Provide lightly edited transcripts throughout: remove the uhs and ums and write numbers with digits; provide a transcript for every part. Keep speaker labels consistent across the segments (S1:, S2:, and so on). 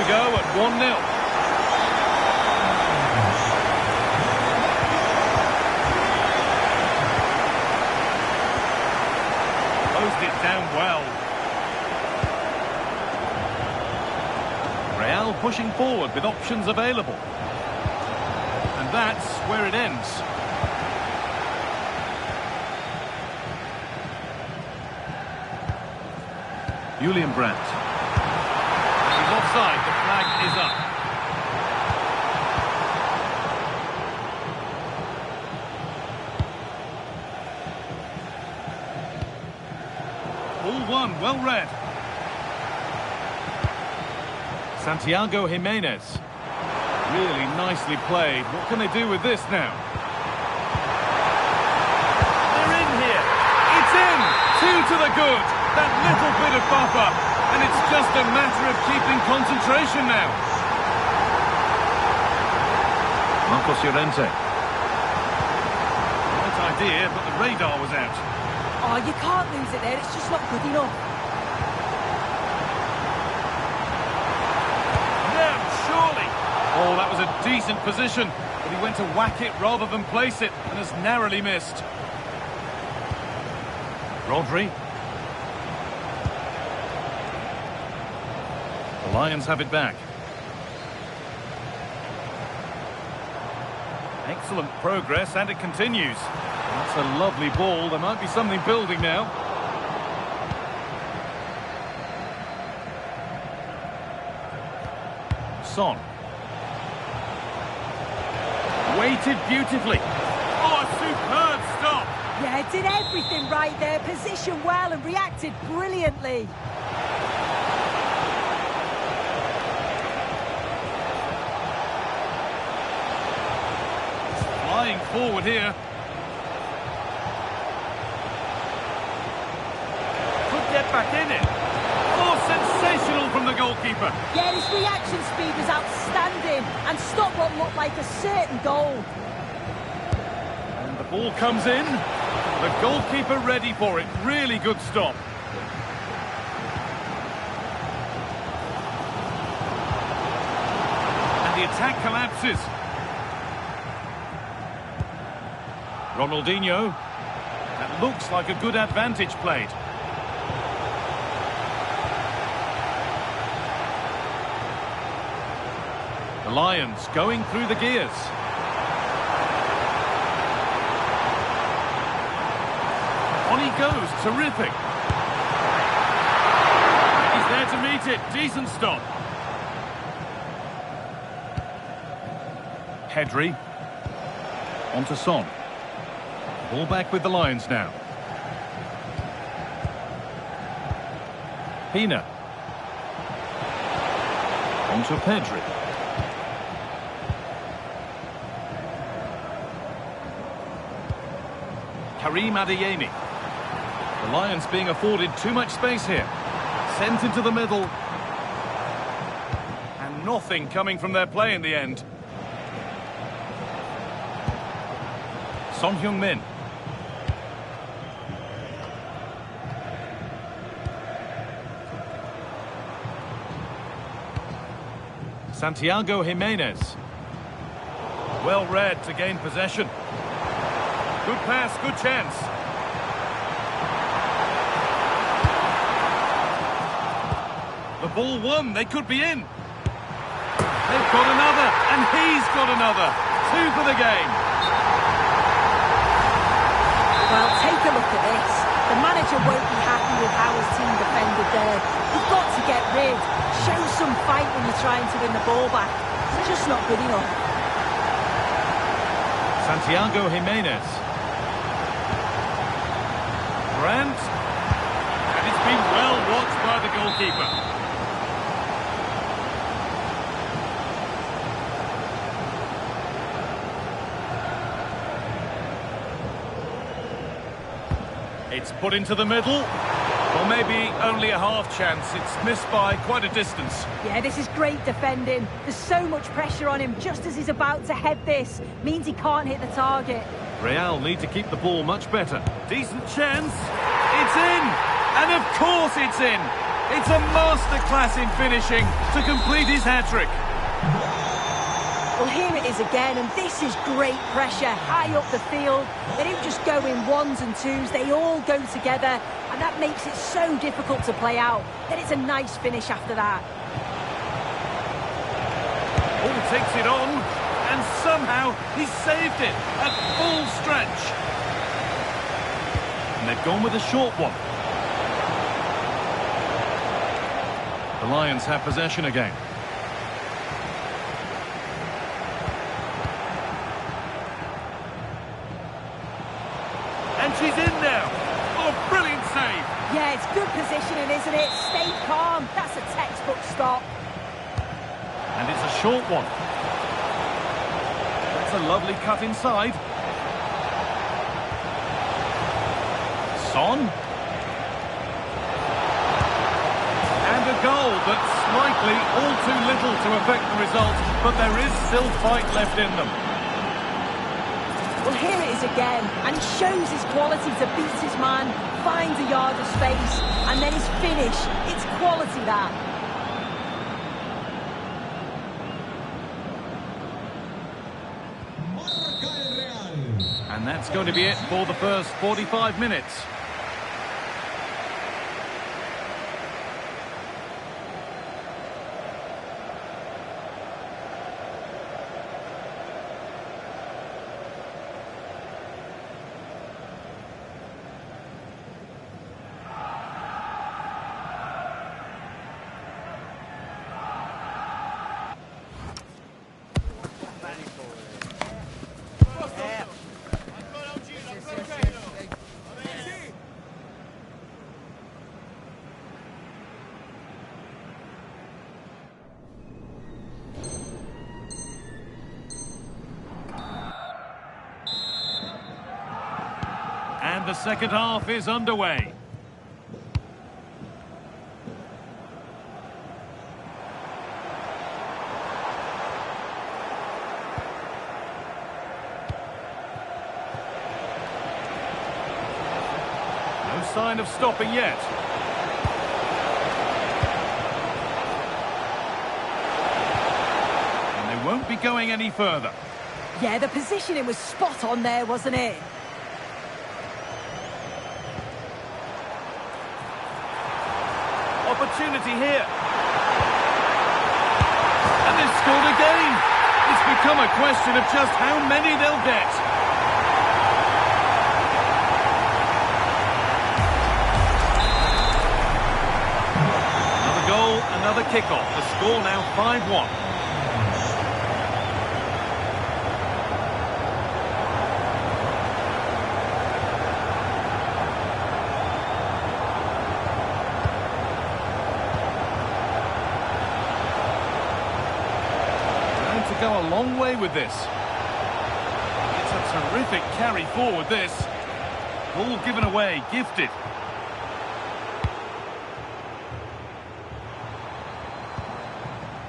S1: we go at 1-0. Closed it down well. Real pushing forward with options available. And that's where it ends. Julian Brandt. He's offside, the flag is up. Ball one, well read. Santiago Jimenez. Really nicely played. What can they do with this now? They're in here. It's in. 2 to the good. That little bit of buffer. And it's just a matter of keeping concentration now. Marcos Llorente. Right idea, but the radar was out.
S2: Oh, you can't lose it there. It's just not good enough.
S1: Oh, that was a decent position, but he went to whack it rather than place it, and has narrowly missed. Rodri. The Lions have it back. Excellent progress, and it continues. That's a lovely ball. There might be something building now. Son. Waited beautifully. Oh, a superb stop.
S2: Yeah, did everything right there. Positioned well and reacted brilliantly.
S1: Flying forward here. Could get back in it. Oh, sensational from the goalkeeper.
S2: Yeah, his reaction speed was outstanding and stopped what looked like a certain goal.
S1: And the ball comes in. The goalkeeper ready for it. Really good stop. And the attack collapses. Ronaldinho. That looks like a good advantage played. The Lions going through the gears. On he goes, terrific. He's there to meet it, decent stop. Pedri. On to Son. Ball back with the Lions now. Pina. On to Pedri. Karim Adeyemi. The Lions being afforded too much space here. Sent into the middle. And nothing coming from their play in the end. Son Heung-min. Santiago Jimenez. Well read to gain possession. Good pass, good chance. The ball won, they could be in. They've got another, and he's got another. 2 for the game.
S2: Well, take a look at this. The manager won't be happy with how his team defended there. You've got to get rid. Show some fight when you're trying to win the ball back. It's just not good enough.
S1: Santiago Jimenez. Brandt. And it's been well watched by the goalkeeper. It's put into the middle. Or maybe only a half chance. It's missed by quite a distance.
S2: Yeah, this is great defending. There's so much pressure on him just as he's about to head this. Means he can't hit the target.
S1: Real need to keep the ball much better. Decent chance. It's in! And of course it's in! It's a masterclass in finishing to complete his hat-trick.
S2: Well, here it is again, and this is great pressure high up the field. They don't just go in ones and twos, they all go together, and that makes it so difficult to play out. Then it's a nice finish after that.
S1: Ball takes it on, and somehow he saved it at full stretch. And they've gone with a short one. The Lions have possession again. And she's in now. Oh, brilliant save.
S2: Yeah, it's good positioning, isn't it? Stay calm. That's a textbook stop.
S1: And it's a short one. That's a lovely cut inside. Son. And a goal, but slightly all too little to affect the result, but there is still fight left in them.
S2: Well, here it is again, and he shows his quality to beat his man, finds a yard of space, and then his finish. It's quality, that.
S1: And that's going to be it for the first 45 minutes. And the second half is underway. No sign of stopping yet. And they won't be going any further.
S2: Yeah, the positioning was spot on there, wasn't it?
S1: Opportunity here. And they've scored again. It's become a question of just how many they'll get. Another goal, another kickoff. The score now 5-1. Go a long way with this. It's a terrific carry forward, this. Ball given away, gifted.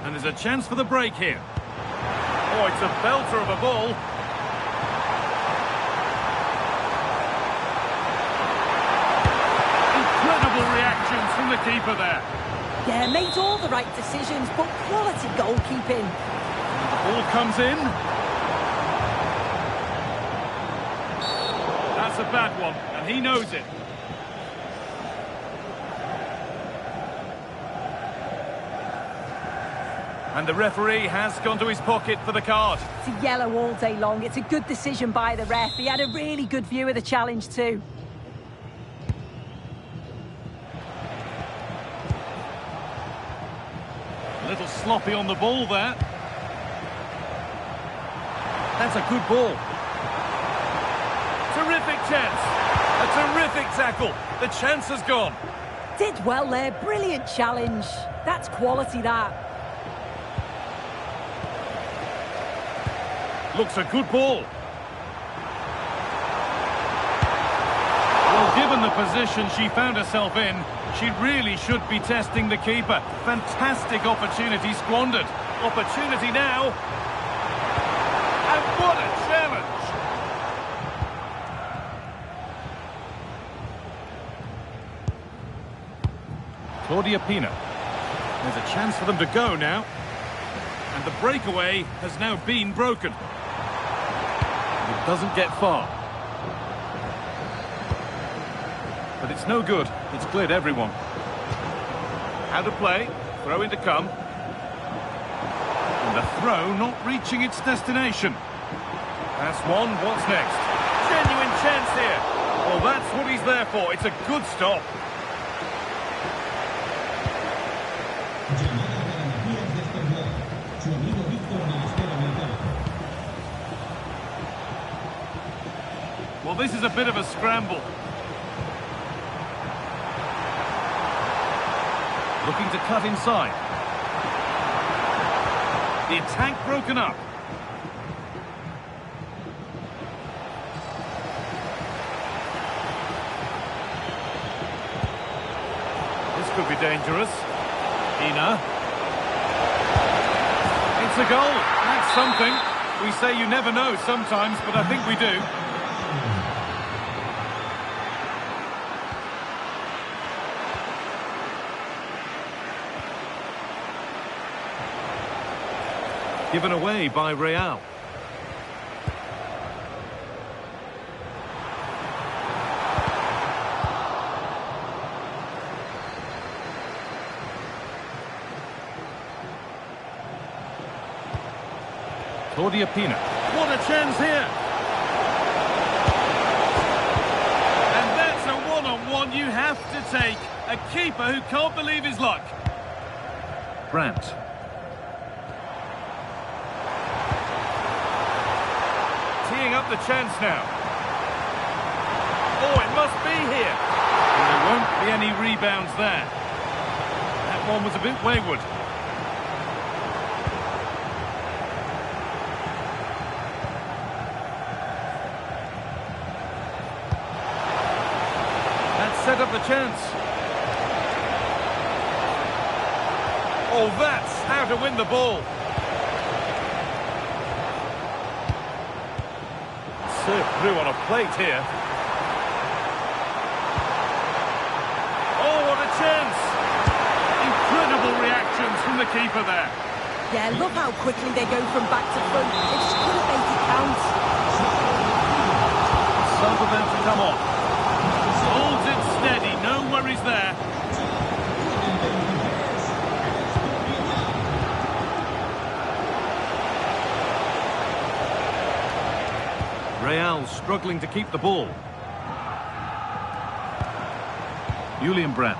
S1: And there's a chance for the break here. Oh, it's a belter of a ball. Incredible reactions from the keeper there.
S2: Yeah, made all the right decisions, but quality goalkeeping.
S1: Ball comes in. That's a bad one, and he knows it. And the referee has gone to his pocket for the card.
S2: It's a yellow all day long. It's a good decision by the ref. He had a really good view of the challenge too.
S1: A little sloppy on the ball there. That's a good ball. Terrific chance. A terrific tackle. The chance has gone.
S2: Did well there. Brilliant challenge. That's quality, that.
S1: Looks a good ball. Well, given the position she found herself in, she really should be testing the keeper. Fantastic opportunity squandered. Opportunity now. And what a challenge! Claudia Pina. There's a chance for them to go now. And the breakaway has now been broken. It doesn't get far. But it's no good. It's cleared everyone. How to play. Throw in to come. And the throw not reaching its destination. That's one. What's next? Genuine chance here. Well, that's what he's there for. It's a good stop. Well, this is a bit of a scramble. Looking to cut inside. The attack broken up. This could be dangerous. Ina. It's a goal. That's something. We say you never know sometimes, but I think we do. Given away by Real. Claudia Pina. What a chance here! And that's a one-on-one you have to take. A keeper who can't believe his luck. Brandt. Teeing up the chance now. Oh, it must be here. And there won't be any rebounds there. That one was a bit wayward. That set up the chance. Oh, that's how to win the ball. Served through on a plate here. Oh, what a chance! Incredible reactions from the keeper there.
S2: Yeah, look how quickly they go from back to front. They just couldn't make it count.
S1: Sub about to come on. Holds it steady, no worries there. Real struggling to keep the ball. Julian Brandt.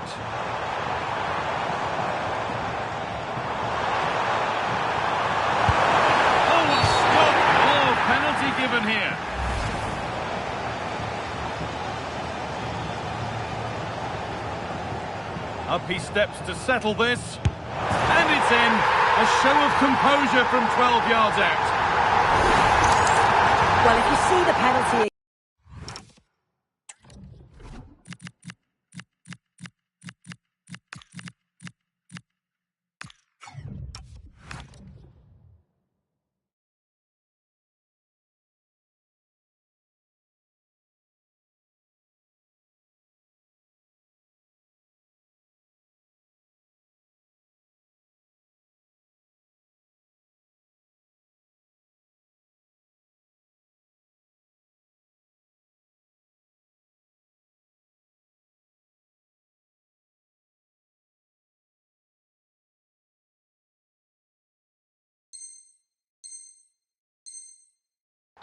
S1: Oh, stop! Oh, penalty given here. Up he steps to settle this. And it's in. A show of composure from 12 yards out.
S2: Well, if you see the penalty...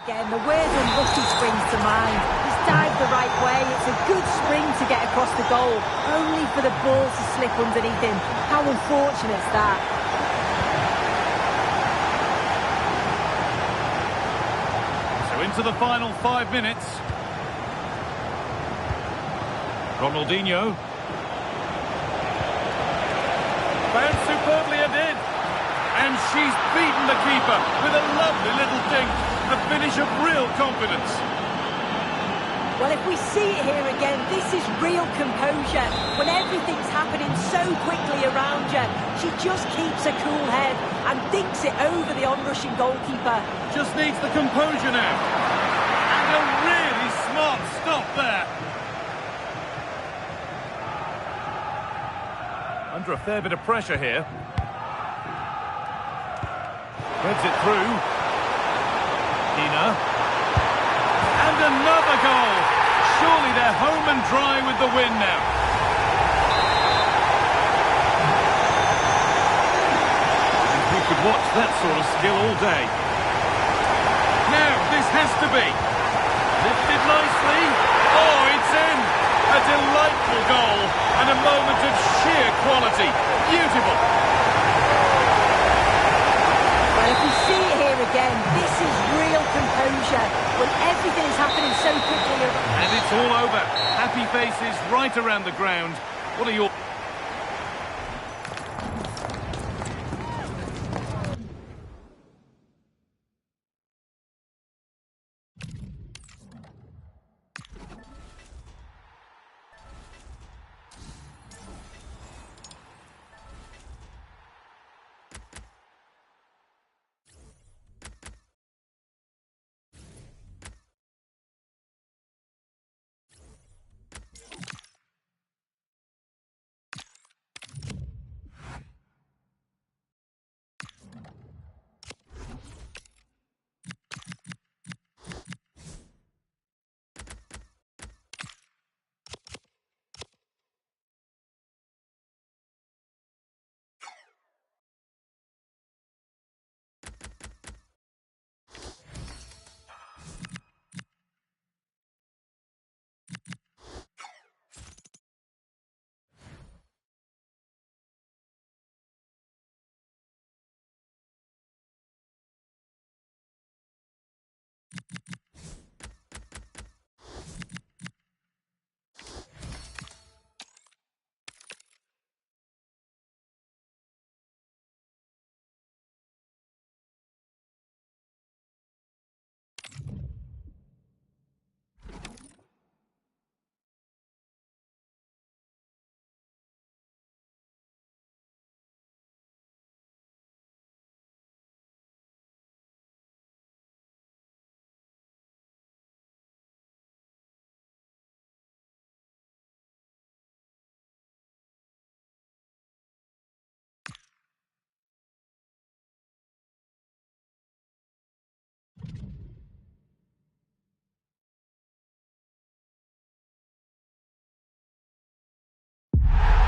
S2: Again, the word unlucky springs to mind. He's dived the right way. It's a good spring to get across the goal, only for the ball to slip underneath him. How unfortunate is that?
S1: So into the final 5 minutes. Ronaldinho. Bounced superbly did. And she's beaten the keeper with a lovely little dink. A finish of real confidence.
S2: Well, if we see it here again, this is real composure. When everything's happening so quickly around you, she just keeps a cool head and dinks it over the onrushing goalkeeper.
S1: Just needs the composure now. And a really smart stop there. Under a fair bit of pressure here. Threads it through. Ina. And another goal! Surely they're home and dry with the win now. We could watch that sort of skill all day. Now, this has to be. Lifted nicely. Oh, it's in! A delightful goal and a moment of sheer quality. Beautiful.
S2: Well, if we see it here again, this is real composure when everything is happening so quickly.
S1: And it's all over. Happy faces right around the ground. What are your...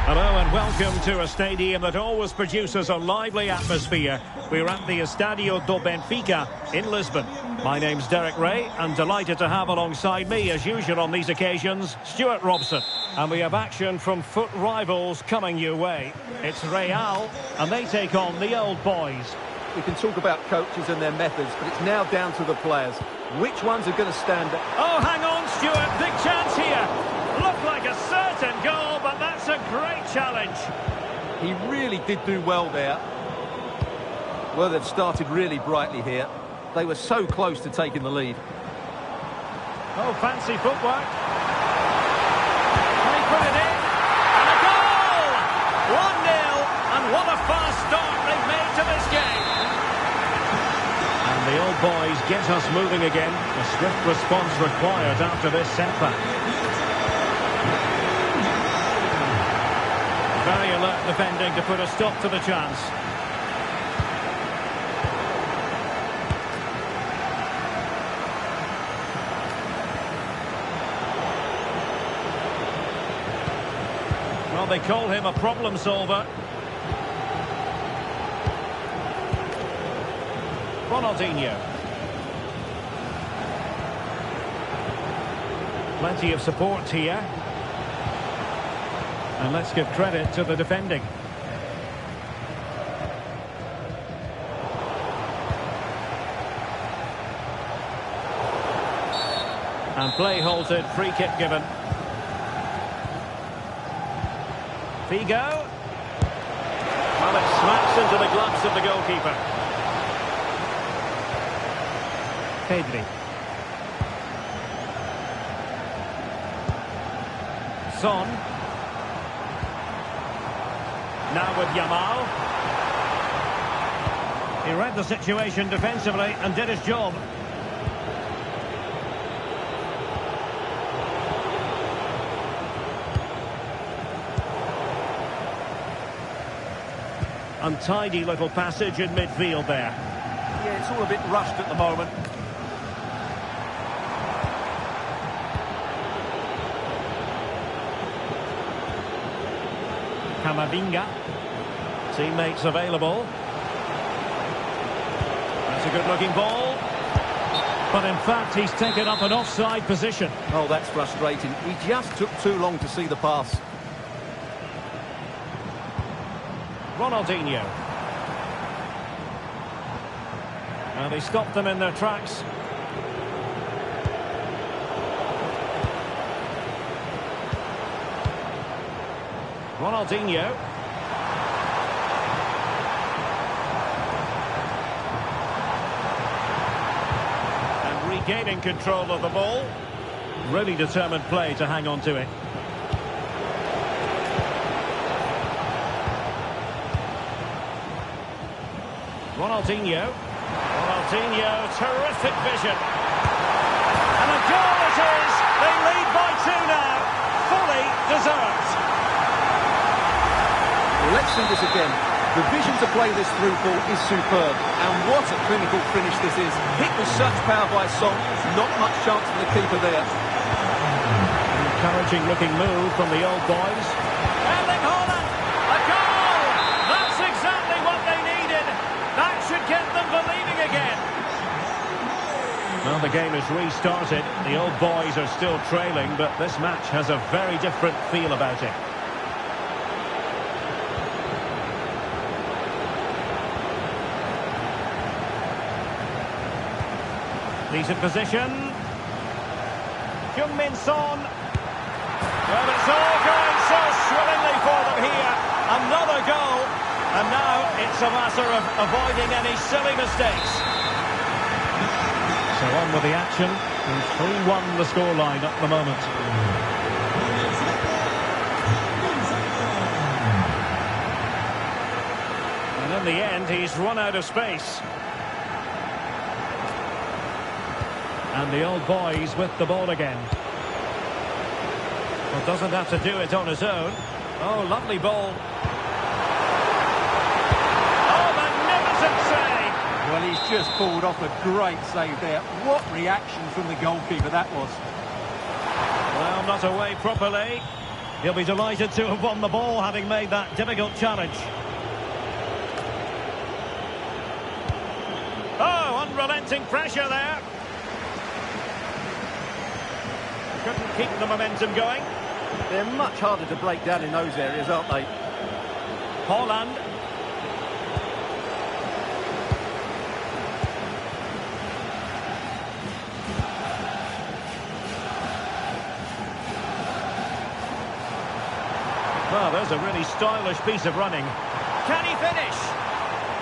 S3: Hello and welcome to a stadium that always produces a lively atmosphere. We're at the Estadio do Benfica in Lisbon. My name's Derek Ray and delighted to have alongside me, as usual on these occasions, Stuart Robson. And we have action from foot rivals coming your way. It's Real and they take on the Old Boys.
S4: We can talk about coaches and their methods, but it's now down to the players. Which ones are going to stand up?
S3: Oh, hang on, Stuart. Big chance here. Looked like a certain goal, but that's a great challenge.
S4: He really did do well there. Well, they've started really brightly here. They were so close to taking the lead.
S3: Oh, fancy footwork. And he put it in. And a goal! 1-0. And what a fast start they've made to this game. And the Old Boys get us moving again. A swift response required after this setback. Very alert defending to put a stop to the chance. Well, they call him a problem solver. Ronaldinho. Plenty of support here. And let's give credit to the defending. And play halted, free kick given. Figo. Well, it smacks into the gloves of the goalkeeper. Pedri. Son. Now with Yamal. He read the situation defensively and did his job. Untidy little passage in midfield there.
S4: Yeah, it's all a bit rushed at the moment.
S3: Camavinga. Teammates available. That's a good-looking ball. But in fact, he's taken up an offside position.
S4: Oh, that's frustrating. He just took too long to see the pass.
S3: Ronaldinho. And he stopped them in their tracks. Ronaldinho. And regaining control of the ball. Really determined play to hang on to it. Ronaldinho. Ronaldinho, terrific vision. And a goal it is. They lead by 2 now. Fully deserved.
S4: Let's see this again. The vision to play this through ball is superb. And what a clinical finish this is. Hit with such power by Son. Not much chance for the keeper there.
S3: An encouraging looking move from the old boys. Erling Haaland. A goal! That's exactly what they needed. That should get them believing again. Well, the game has restarted. The old boys are still trailing, but this match has a very different feel about it. Decent position. Heung-min Son. Well, it's all going so swimmingly for them here. Another goal. And now it's a matter of avoiding any silly mistakes. So on with the action. And 3-1 the scoreline at the moment. And in the end, he's run out of space. And the old boys with the ball again. Well, doesn't have to do it on his own. Oh, lovely ball. Oh, magnificent save!
S4: Well, he's just pulled off a great save there. What reaction from the goalkeeper that was.
S3: Well, not away properly. He'll be delighted to have won the ball, having made that difficult challenge. Oh, unrelenting pressure there. Couldn't keep the momentum going.
S4: They're much harder to break down in those areas, aren't they?
S3: Haaland. Well, there's a really stylish piece of running. Can he finish?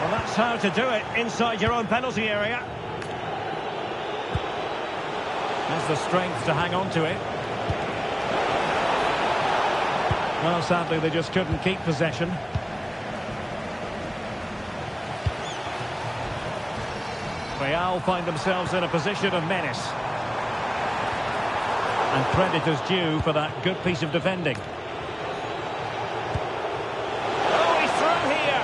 S3: Well, that's how to do it inside your own penalty area. Has the strength to hang on to it. Well, sadly, they just couldn't keep possession. Real find themselves in a position of menace. And credit is due for that good piece of defending. Oh, he's through here.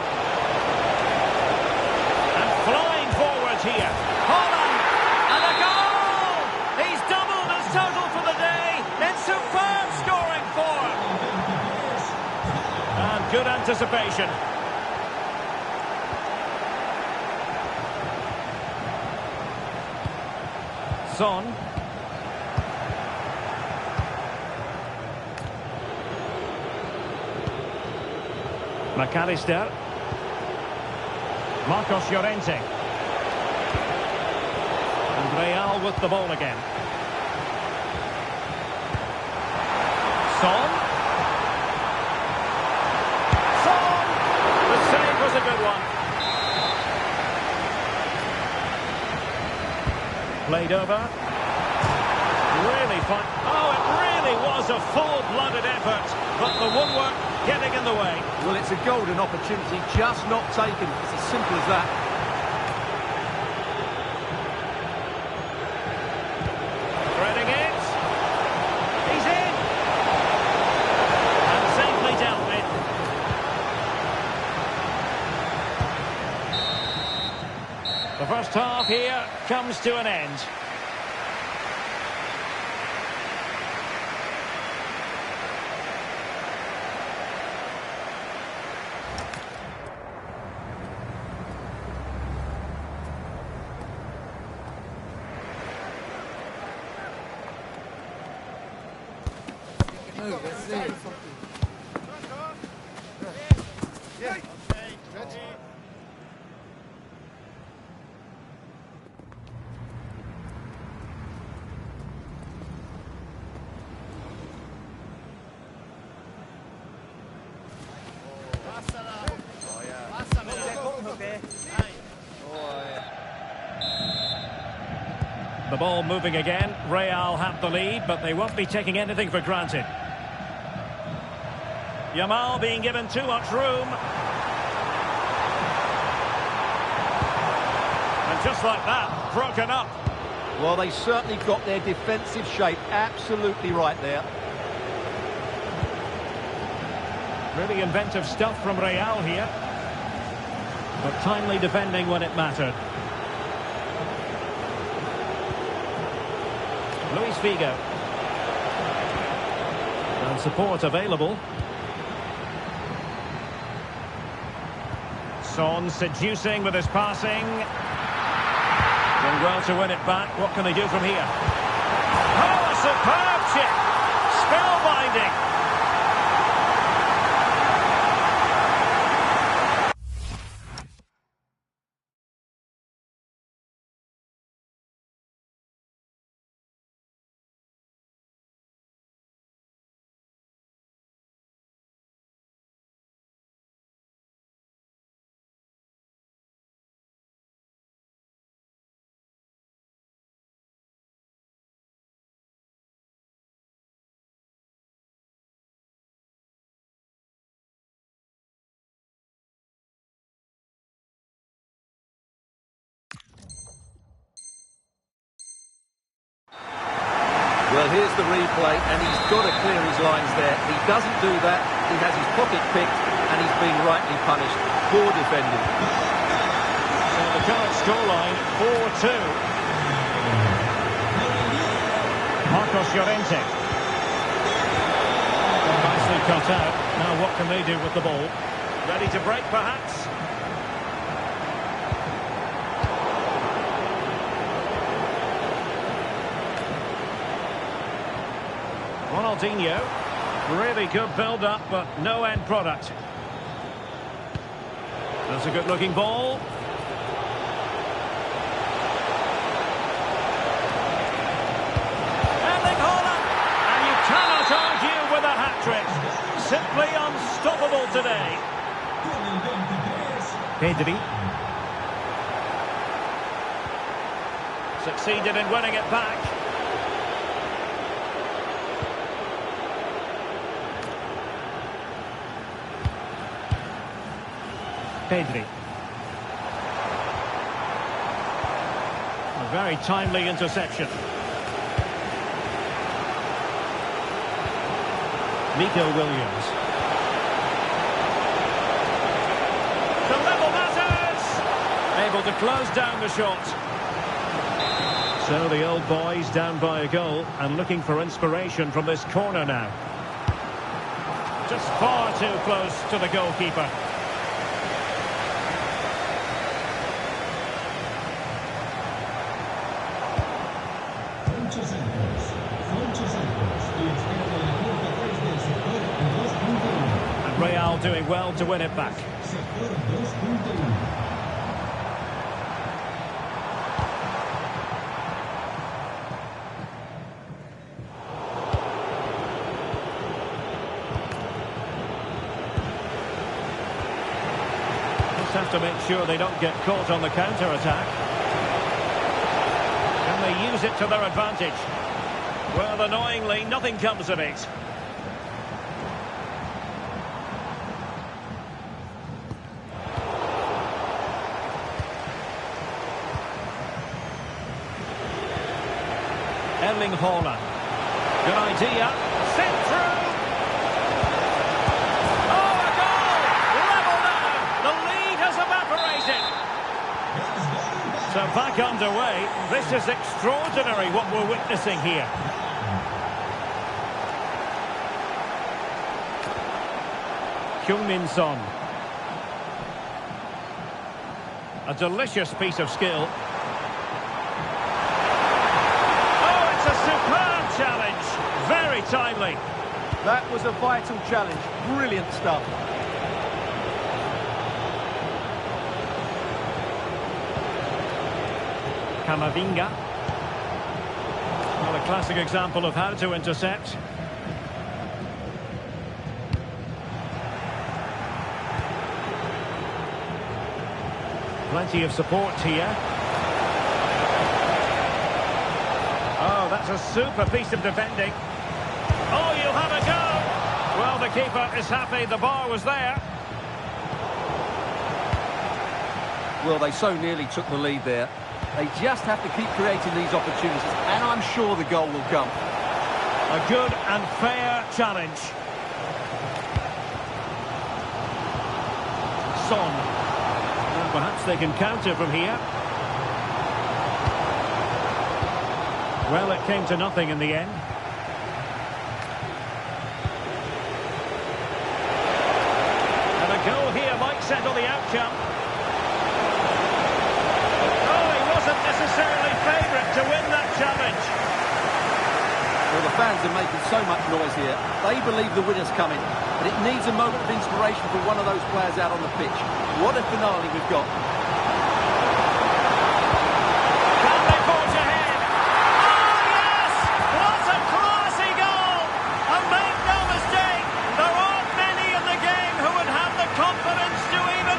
S3: And flying forward here. Haaland! And a goal! He's doubled his total for the day. It's superb scoring form. And good anticipation. Son. McAllister. Marcos Llorente. And Real with the ball again. Son. Son! The save was a good one. Played over. Really fun. Oh, it really was a full-blooded effort. But the woodwork getting in the way.
S4: Well, it's a golden opportunity, just not taken. It's as simple as that.
S3: Threading it. He's in. And safely dealt with. first half here comes to an end. The ball moving again. Real have the lead, but they won't be taking anything for granted. Yamal being given too much room. And just like that, broken up.
S4: Well, they certainly got their defensive shape absolutely right there.
S3: Really inventive stuff from Real here. But timely defending when it mattered. Luis Figo. And support available. Son seducing with his passing. Doing well to win it back. What can they do from here? Oh, a superb chip! Spellbinding!
S4: Well, here's the replay, and he's got to clear his lines there. He doesn't do that. He has his pocket picked, and he's being rightly punished. Poor defending.
S3: So the current scoreline, 4-2. Marcos Llorente. Nicely cut out. Now what can they do with the ball? Ready to break, perhaps? Ronaldinho. Really good build-up, but no end product. That's a good-looking ball. Erling Haaland! And you cannot argue with a hat-trick. Simply unstoppable today. Pedri. Succeeded in winning it back. Pedri. A very timely interception. Nico Williams. To level matters! Able to close down the shot. So the old boys down by a goal and looking for inspiration from this corner now. Just far too close to the goalkeeper. And Real doing well to win it back. Just have to make sure they don't get caught on the counter-attack. Can they use it to their advantage? Well, annoyingly, nothing comes of it. Erling Haaland. Good idea. Sent through. Oh, a goal! Level now. The lead has evaporated. So They're back underway. This is extraordinary what we're witnessing here. Heung-min Son. A delicious piece of skill. Oh, it's a superb challenge. Very timely.
S4: That was a vital challenge. Brilliant stuff.
S3: Camavinga. Well, a classic example of how to intercept. Plenty of support here. Oh, that's a super piece of defending. Oh, you have a go! Well, the keeper is happy the bar was there.
S4: Well, they so nearly took the lead there. They just have to keep creating these opportunities, and I'm sure the goal will come.
S3: A good and fair challenge. Son. Well, perhaps they can counter from here. Well, it came to nothing in the end. And a goal here might settle the outcome. Necessarily favourite to win that challenge.
S4: Well, the fans are making so much noise here. They believe the winner's coming, but it needs a moment of inspiration for one of those players out on the pitch. What a finale we've got.
S3: Can they forge ahead? Oh, yes! What a classy goal! And make no mistake, there aren't many in the game who would have the confidence to even...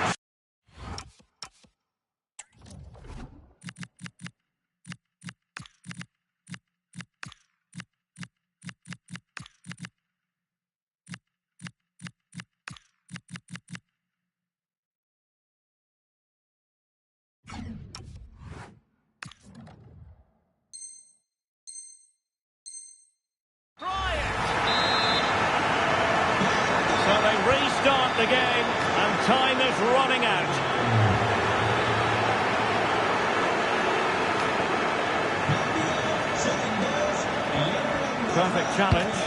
S3: So they restart the game, and time is running out. Perfect challenge.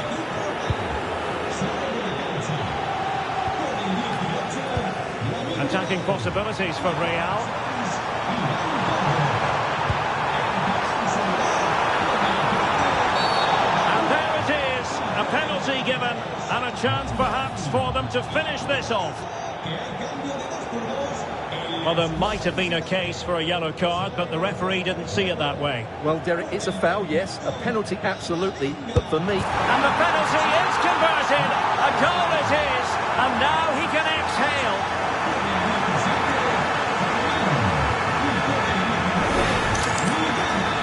S3: Attacking possibilities for Real. A penalty given, and a chance perhaps for them to finish this off. Well, there might have been a case for a yellow card, but the referee didn't see it that way.
S4: Well, Derek, it's a foul, yes. A penalty, absolutely. But for me...
S3: And the penalty is converted. A goal it is. And now he can exhale.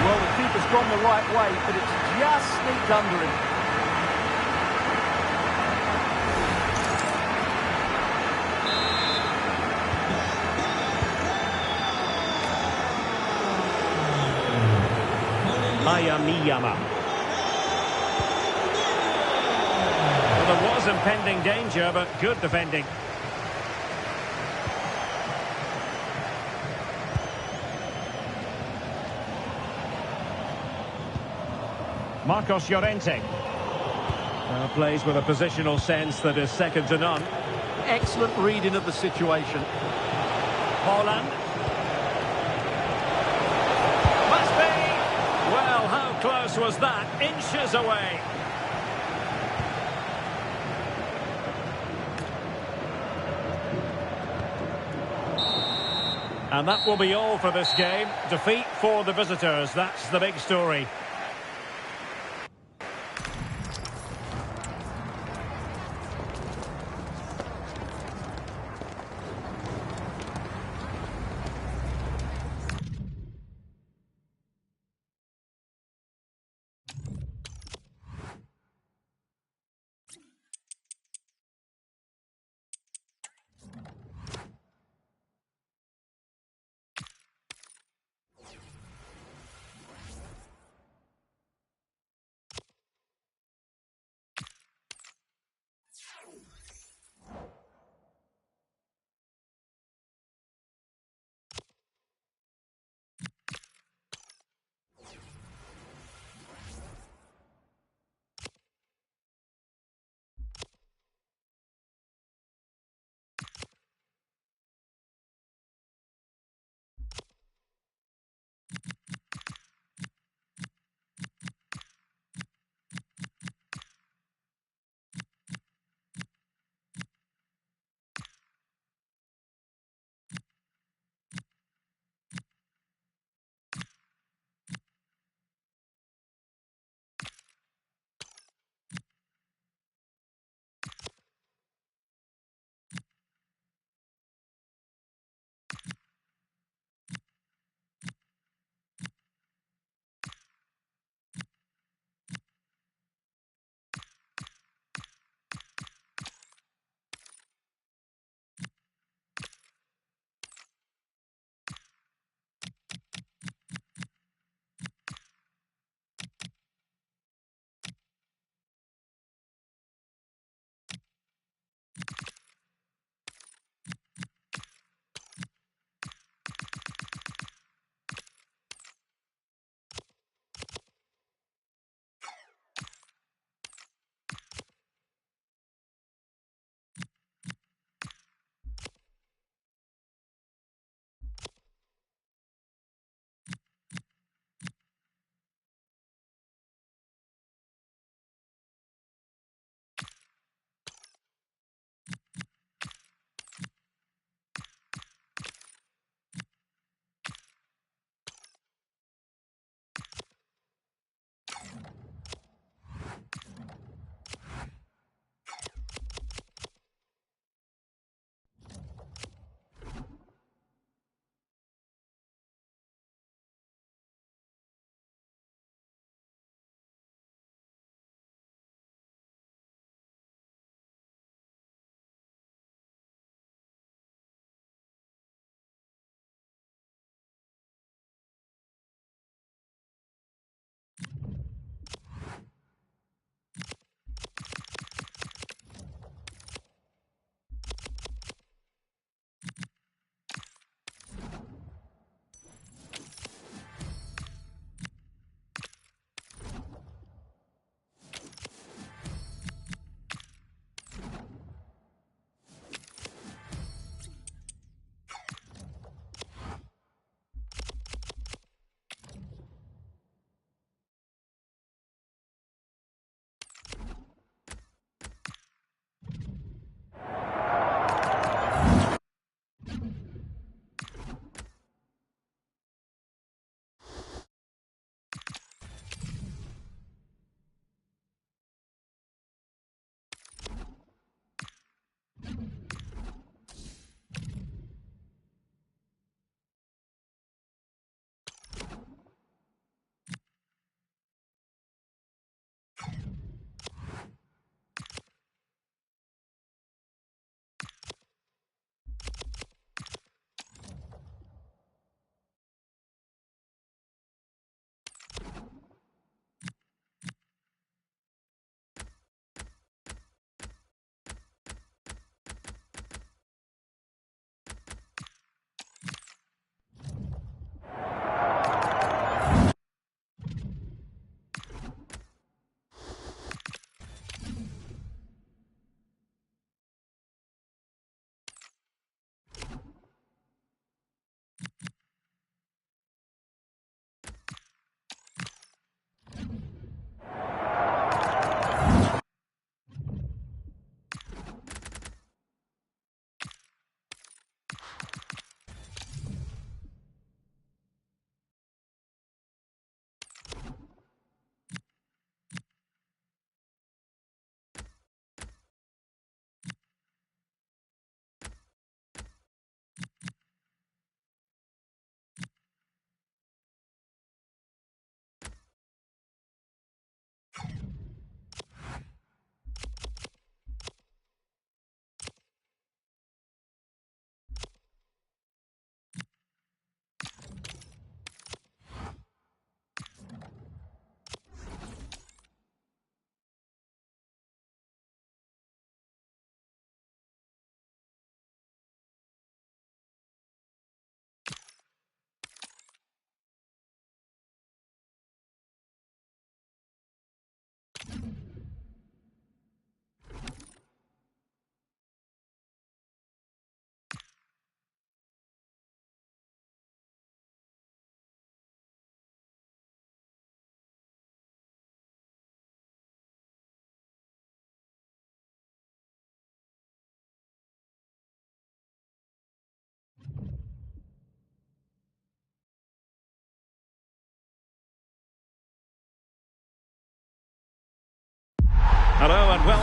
S4: Well, the keeper's gone the right way, but it's just sneaked under him.
S3: Miyama. Well, there was impending danger, but good defending. Marcos Llorente. Plays with a positional sense that is second to none.
S4: Excellent reading of the situation.
S3: Haaland. Must be! Well, how close was that? Inches away. And that will be all for this game. Defeat for the visitors. That's the big story.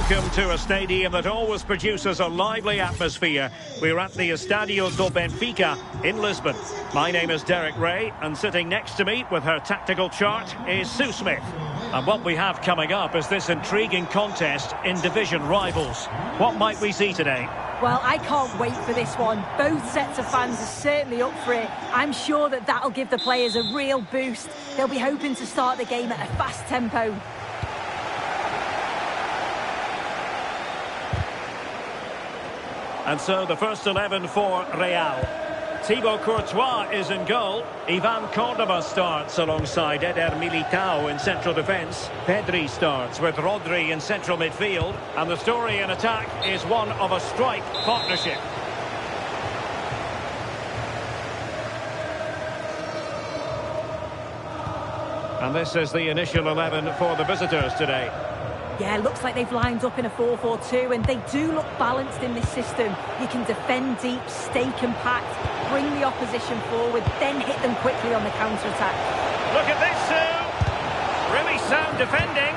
S3: Welcome to a stadium that always produces a lively atmosphere. We're at the Estadio do Benfica in Lisbon. My name is Derek Ray, and sitting next to me with her tactical chart is Sue Smith. And what we have coming up is this intriguing contest in division rivals. What might we see today?
S2: Well, I can't wait for this one. Both sets of fans are certainly up for it. I'm sure that that'll give the players a real boost. They'll be hoping to start the game at a fast tempo.
S3: And so the first 11 for Real. Thibaut Courtois is in goal. Ivan Cordoba starts alongside Eder Militao in central defence. Pedri starts with Rodri in central midfield. And the story in attack is one of a strike partnership. And this is the initial 11 for the visitors today.
S2: Yeah, looks like they've lined up in a 4-4-2, and they do look balanced in this system. You can defend deep, stay compact, bring the opposition forward, then hit them quickly on the counter-attack.
S3: Look at this, Sue! Really sound defending.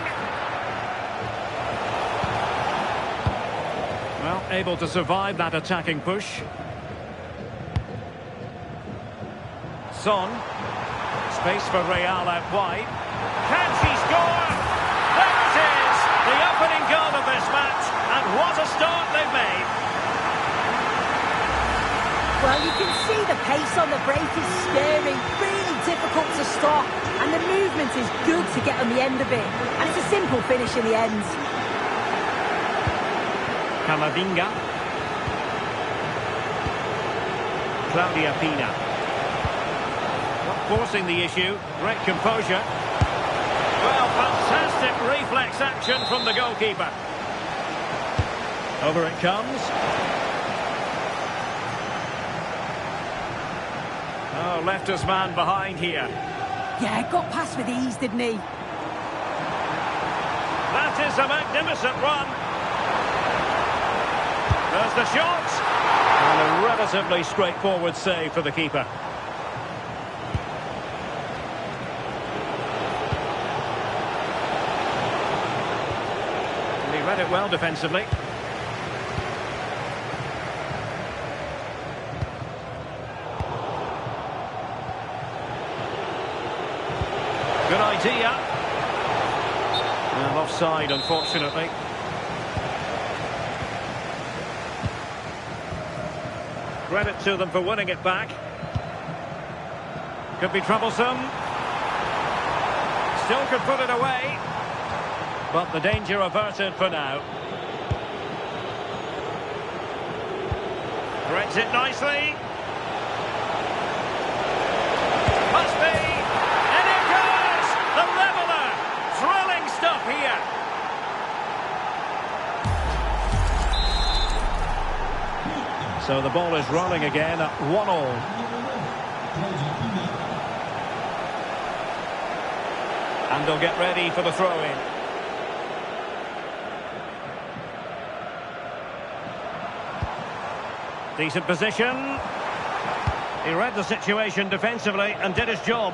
S3: Well, able to survive that attacking push. Son. Space for Real out wide. Can she score? There it is! The opening goal of this match, and what a start they've made.
S2: Well, you can see the pace on the break is stirring, really difficult to stop, and the movement is good to get on the end of it. And it's a simple finish in the end.
S3: Camavinga. Claudia Pina. Not forcing the issue, great composure. Well, fantastic reflex action from the goalkeeper. Over it comes. Oh, left his man behind here.
S2: Yeah, got past with ease, didn't he?
S3: That is a magnificent run. There's the shot. And a relatively straightforward save for the keeper. Read it well defensively. Good idea. And offside, unfortunately. Credit to them for winning it back. Could be troublesome. Still could put it away. But the danger averted for now. Threads it nicely. Must be. And it goes! The leveller! Thrilling stuff here. So the ball is rolling again at 1-1. And they'll get ready for the throw-in. Decent position. He read the situation defensively and did his job.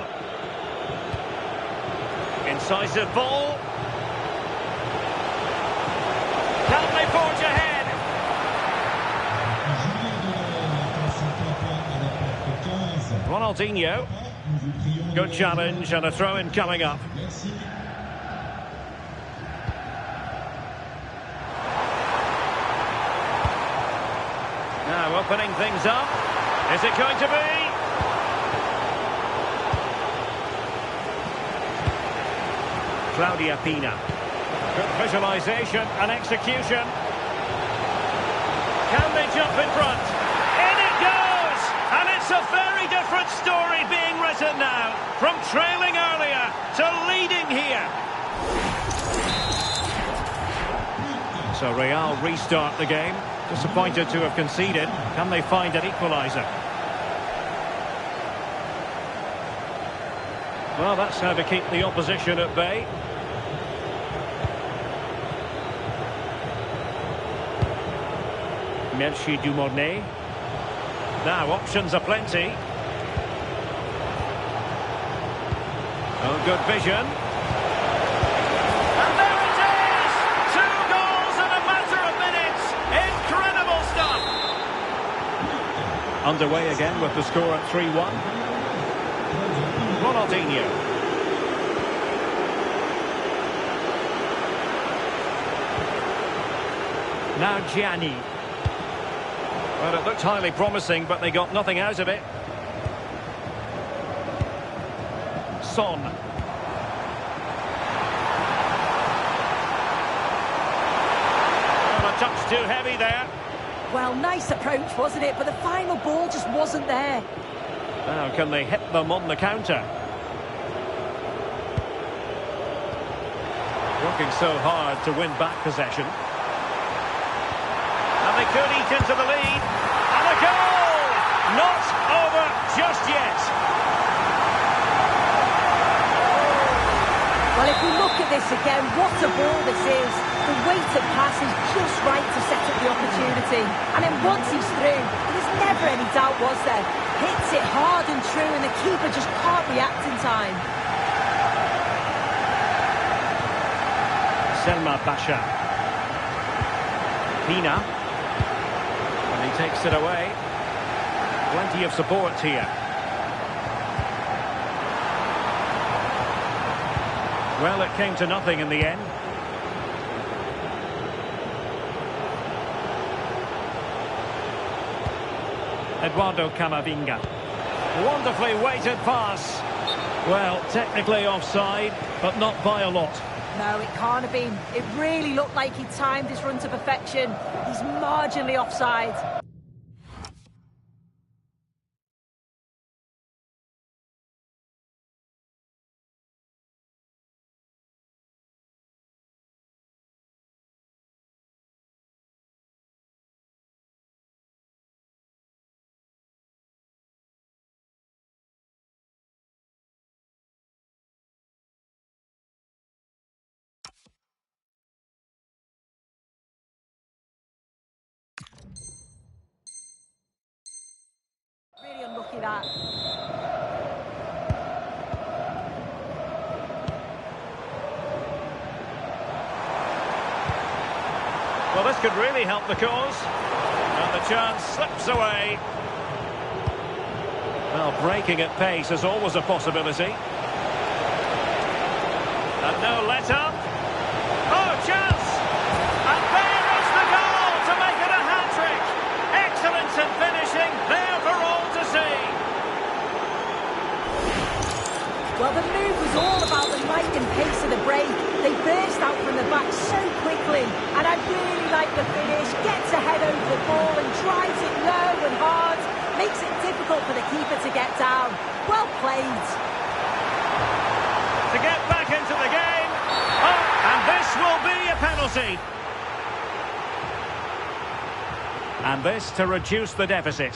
S3: Incisive ball. Can they forge ahead? Ronaldinho. Good challenge and a throw-in coming up. Now opening things up. Is it going to be? Claudia Pina. Good visualization and execution. Can they jump in front? In it goes! And it's a very different story being written now. From trailing earlier to leading here. So Real restart the game. Disappointed to have conceded. Can they find an equaliser? Well, that's how to keep the opposition at bay. Melchi Dumornay. Now, options are plenty. Oh, good vision. And there it is! 2 goals and Underway again with the score at 3-1. Ronaldinho. Now Gianni. Well, it looked highly promising, but they got nothing out of it. Son. Well, a touch too heavy there.
S2: Well, nice approach, wasn't it? But the final ball just wasn't there.
S3: Now, can they hit them on the counter? Working so hard to win back possession. And they could eat into the lead. And a goal! Not over just yet.
S2: Well, if we look at this again, what a ball this is. The weighted pass is just right to set up the opportunity. And then once he's through, there's never any doubt, was there? Hits it hard and true, and the keeper just can't react in time.
S3: Selma Basha. Pina. And he takes it away. Plenty of support here. Well, it came to nothing in the end. Eduardo Camavinga. Wonderfully weighted pass. Well, technically offside, but not by a lot.
S2: No, it can't have been. It really looked like he timed his run to perfection. He's marginally offside. Really unlucky that.
S3: Well, this could really help the cause. And the chance slips away. Well, breaking at pace is always a possibility. And no let-up. Oh, chance! And there is the goal to make it a hat-trick. Excellence in finishing, there for all to see.
S2: Well, the move was all about the lightning pace of the break. They burst out from the back so quickly. And I really like the finish. Gets ahead over the ball and drives it low and hard. Makes it difficult for the keeper to get down. Well played.
S3: To get back into the game. Oh, and this will be a penalty. And this to reduce the deficit.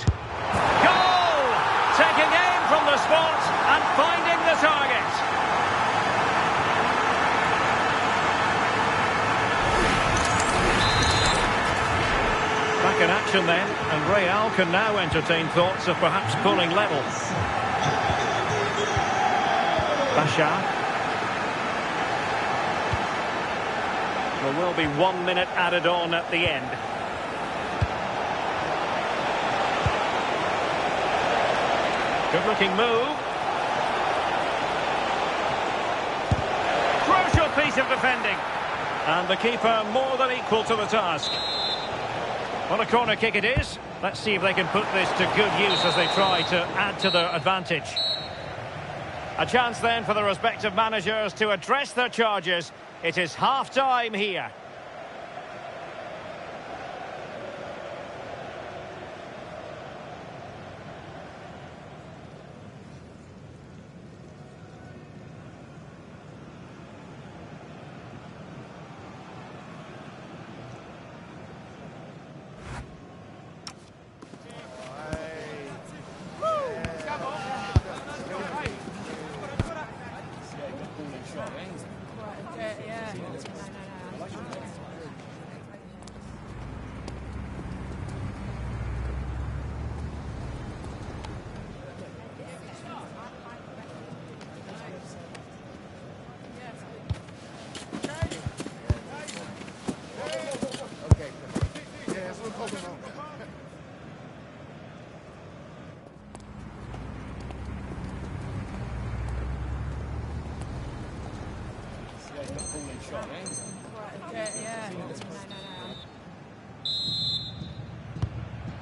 S3: Goal! Taking aim from the spot and finding the target. Back in action then, and Real can now entertain thoughts of perhaps pulling level. Basha. There will be 1 minute added on at the end. Good-looking move. Crucial piece of defending. And the keeper more than equal to the task. Well, a corner kick it is. Let's see if they can put this to good use as they try to add to their advantage. A chance then for the respective managers to address their charges. It is half-time here.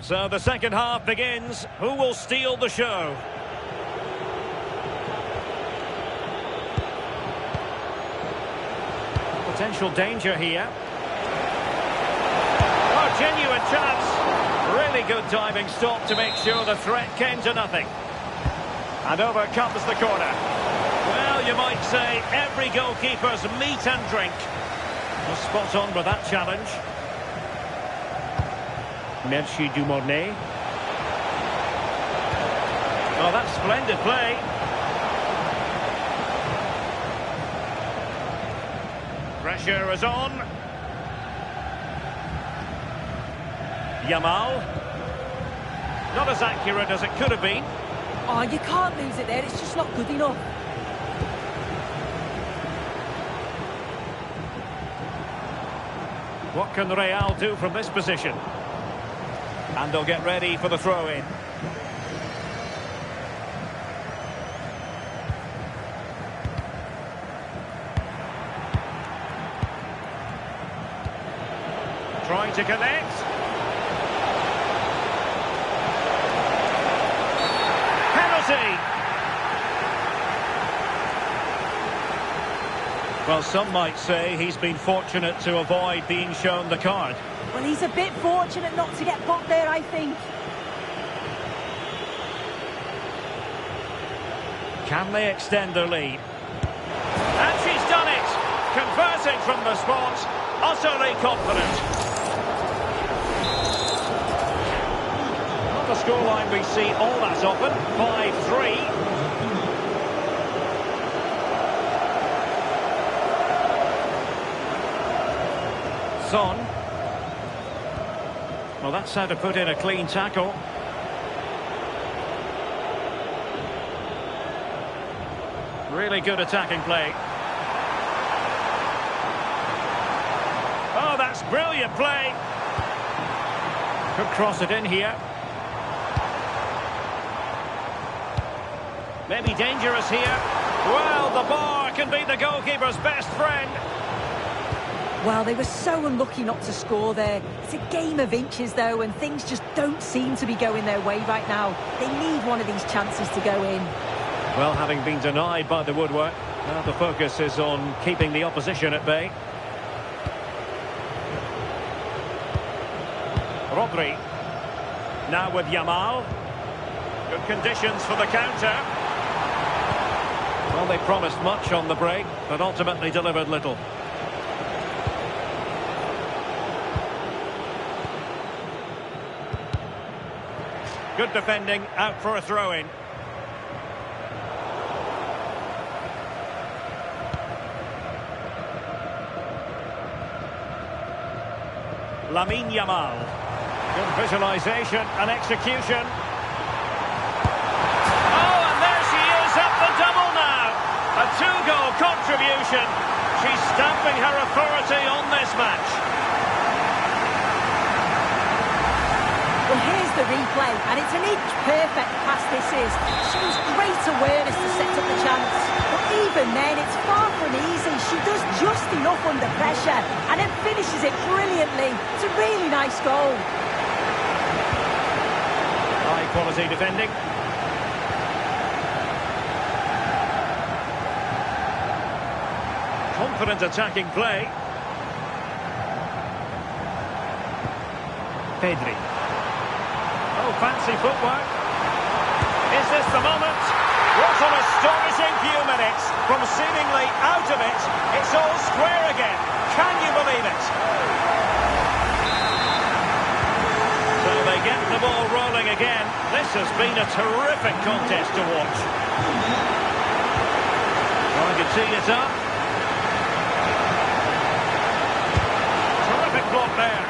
S3: So the second half begins. Who will steal the show? Potential danger here. Oh, genuine chance. Really good diving stop to make sure the threat came to nothing. And over comes the corner. Well, you might say every goalkeeper's meat and drink. Was spot on with that challenge. Merci Dumornay. Oh, that's splendid play. Pressure is on. Yamal. Not as accurate as it could have been.
S2: Oh, you can't lose it there. It's just not good enough.
S3: What can Real do from this position? And they'll get ready for the throw-in. Trying to connect. Penalty! Well, some might say he's been fortunate to avoid being shown the card.
S2: Well, he's a bit fortunate not to get booked there, I think.
S3: Can they extend their lead? And she's done it! Converting from the spot, utterly confident. Not the scoreline we see all that often, 5-3. Son. Well, that's how to put in a clean tackle. Really good attacking play. Oh, that's brilliant play. Could cross it in here. Maybe dangerous here. Well, the bar can be the goalkeeper's best friend.
S2: Well, they were so unlucky not to score there. It's a game of inches, though, and things just don't seem to be going their way right now. They need one of these chances to go in.
S3: Well, having been denied by the woodwork, now the focus is on keeping the opposition at bay. Rodri. Now with Yamal. Good conditions for the counter. Well, they promised much on the break, but ultimately delivered little. Good defending, out for a throw-in. Lamine Yamal. Good visualisation and execution. Oh, and there she is at the double now. A two-goal contribution. She's stamping her authority on this match.
S2: Well, here's the replay, and it's an inch-perfect pass this is. Shows great awareness to set up the chance. But even then, it's far from easy. She does just enough under pressure, and then finishes it brilliantly. It's a really nice goal.
S3: High-quality defending. Confident attacking play. Pedri. Oh, fancy footwork. Is this the moment? What an astonishing few minutes. From seemingly out of it, it's all square again. Can you believe it? So they get the ball rolling again. This has been a terrific contest to watch. Trying to tee it up. Terrific block there.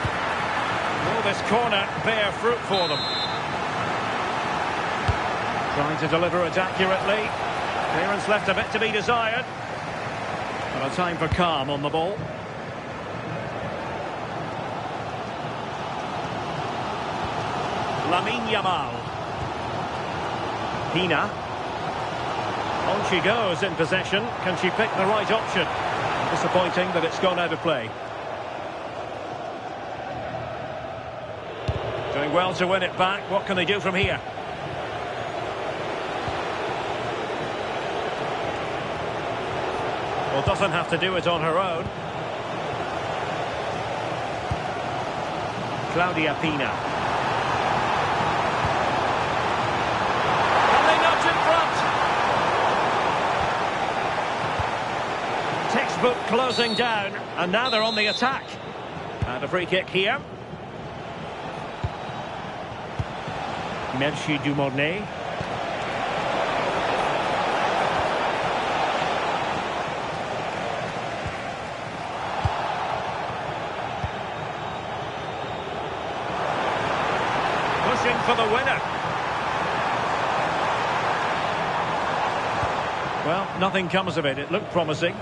S3: Will this corner bear fruit for them? Trying to deliver it accurately. Clearance left a bit to be desired. But a time for calm on the ball. Lamine Yamal. Pina. On she goes in possession. Can she pick the right option? Disappointing that it's gone out of play. Doing well to win it back. What can they do from here? Well, doesn't have to do it on her own. Claudia Pina. And they nudge in front. Textbook closing down, and now they're on the attack. And a free kick here. Merci Dumornay. Pushing for the winner. Well, nothing comes of it. It looked promising.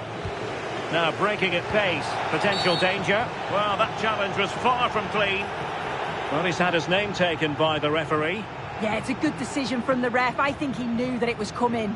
S3: Now breaking at pace. Potential danger. Well, that challenge was far from clean. Well, he's had his name taken by the referee.
S2: Yeah, it's a good decision from the ref. I think he knew that it was coming.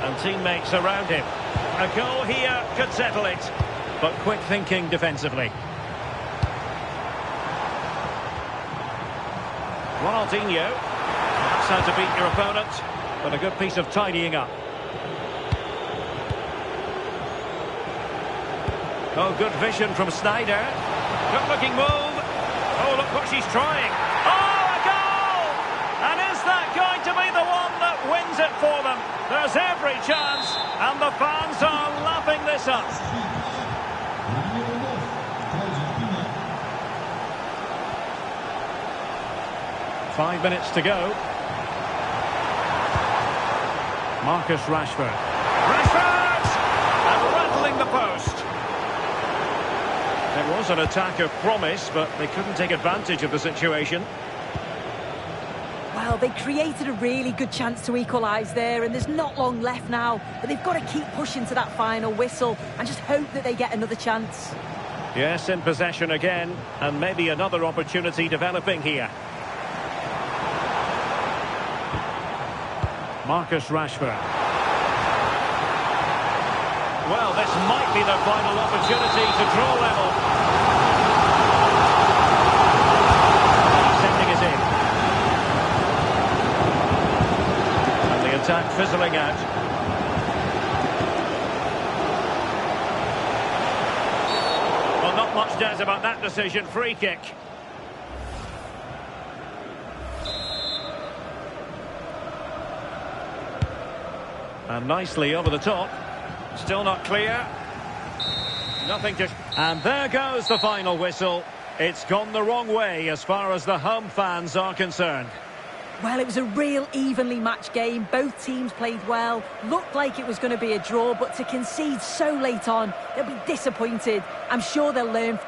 S3: And teammates around him. A goal here could settle it. But quick thinking defensively. Ronaldinho. That's how to beat your opponent. But a good piece of tidying up. Oh, good vision from Snyder. Good looking move. Oh, look what she's trying. Oh, a goal! And is that going to be the one that wins it for them? There's every chance, and the fans are lapping this up. Five minutes to go. Marcus Rashford. Rashford! And rattling the post. It was an attack of promise, but they couldn't take advantage of the situation.
S2: Well, they created a really good chance to equalise there, and there's not long left now. But they've got to keep pushing to that final whistle and just hope that they get another chance.
S3: Yes, in possession again, and maybe another opportunity developing here. Marcus Rashford. Well, this might be their final opportunity to draw level. Sending it in. And the attack fizzling out. Well, not much doubt about that decision. Free kick. And nicely over the top. Still not clear. Nothing to... And there goes the final whistle. It's gone the wrong way as far as the home fans are concerned.
S2: Well, it was a real evenly matched game. Both teams played well. Looked like it was going to be a draw, but to concede so late on, they'll be disappointed. I'm sure they'll learn.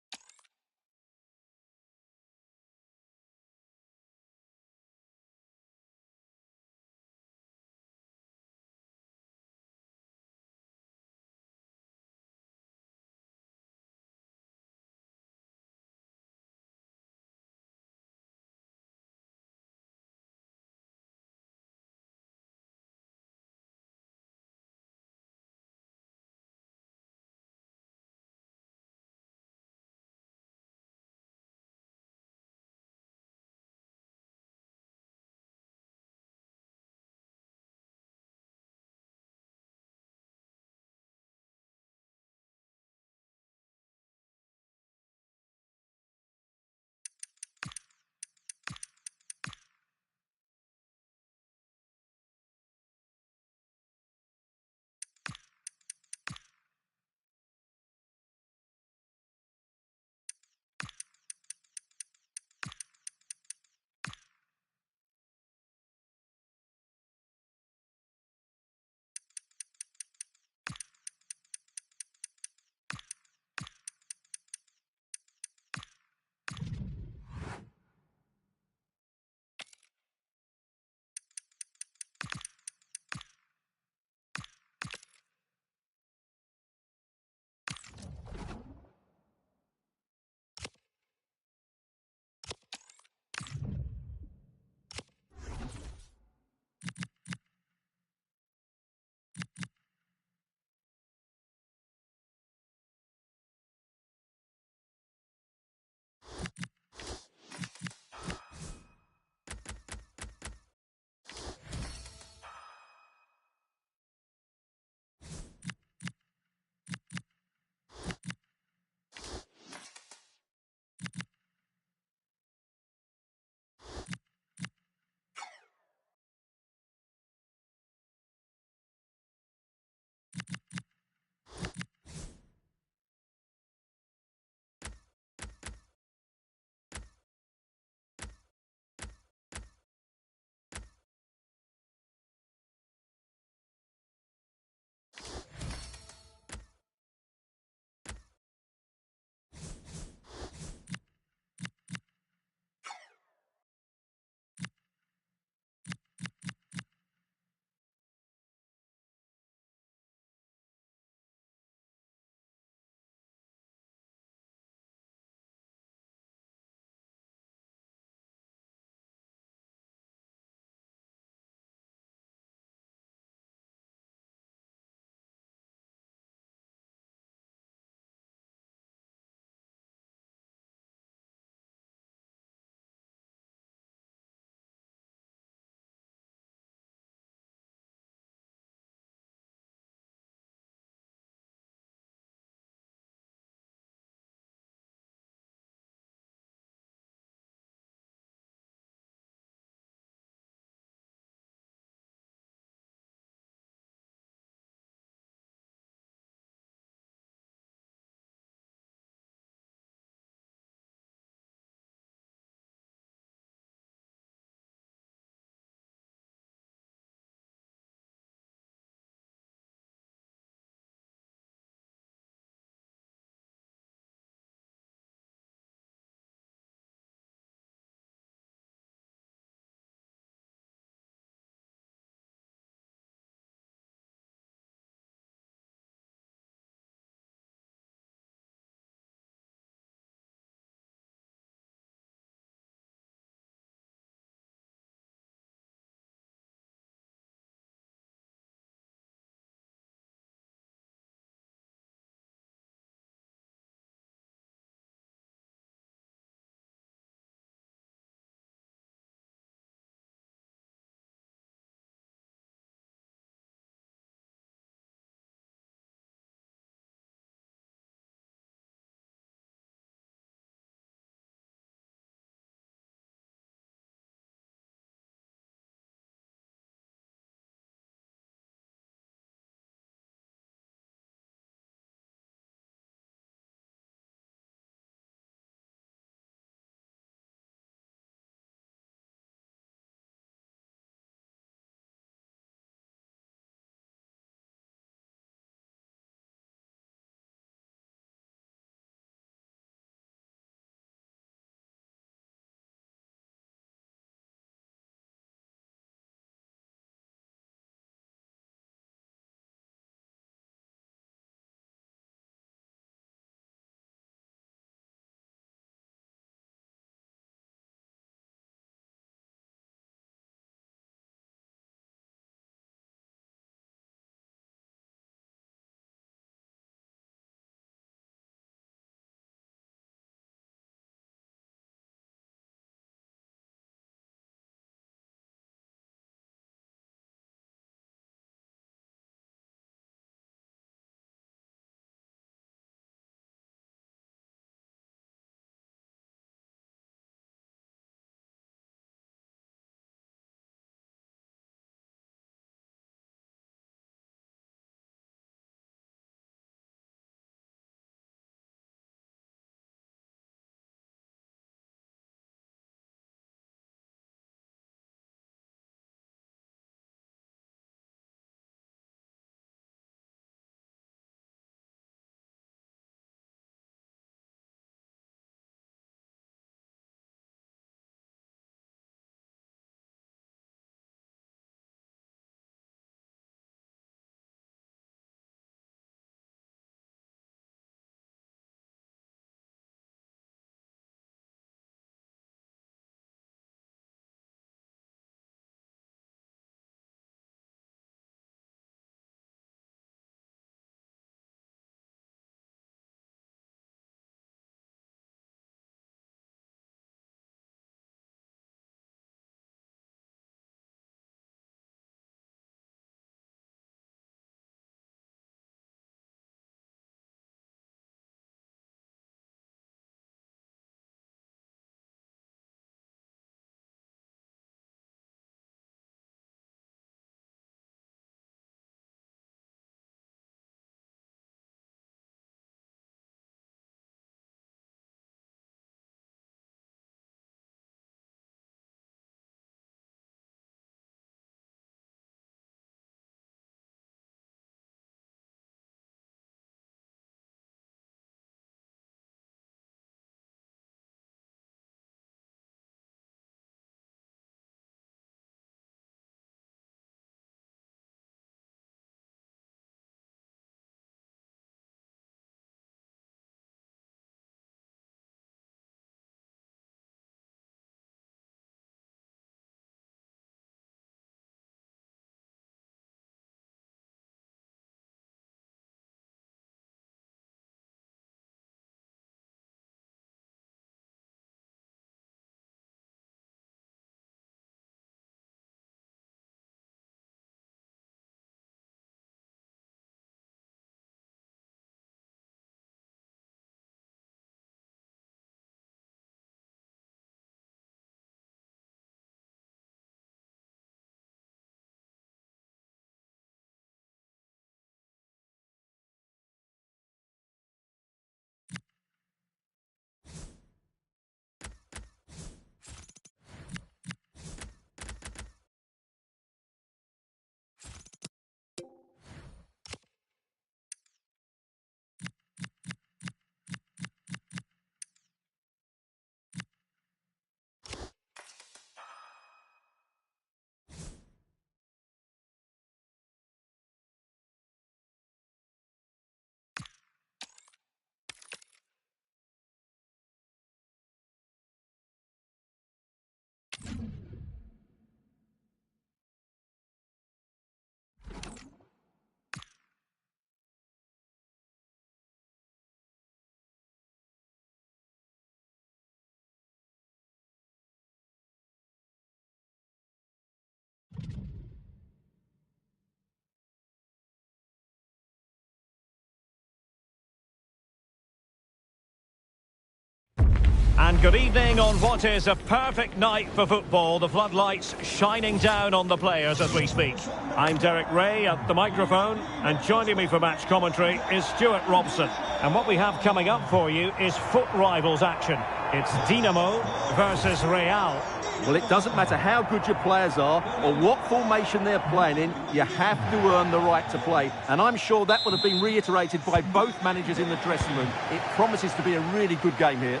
S3: And good evening on what is a perfect night for football. The floodlights shining down on the players as we speak. I'm Derek Ray at the microphone, and joining me for match commentary is Stuart Robson. And what we have coming up for you is foot rivals action. It's Dinamo versus Real.
S4: Well, it doesn't matter how good your players are or what formation they're playing in, you have to earn the right to play. And I'm sure that would have been reiterated by both managers in the dressing room. It promises to be a really good game here.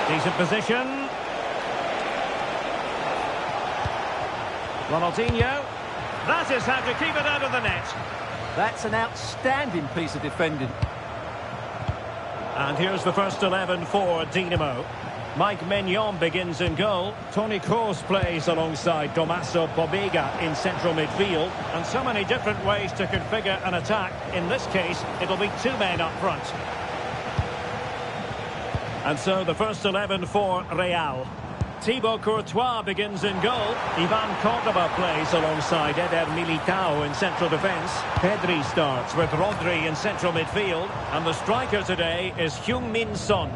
S3: Decent position. Ronaldinho. That is how to keep it out of the net.
S4: That's an outstanding piece of defending.
S3: And here's the first 11 for Dinamo. Mike Maignan begins in goal. Toni Kroos plays alongside Tommaso Pobega in central midfield. And so many different ways to configure an attack. In this case, it'll be two men up front. And so the first 11 for Real. Thibaut Courtois begins in goal. Ivan Cordoba plays alongside Eder Militao in central defence. Pedri starts with Rodri in central midfield. And the striker today is Heung-min Son.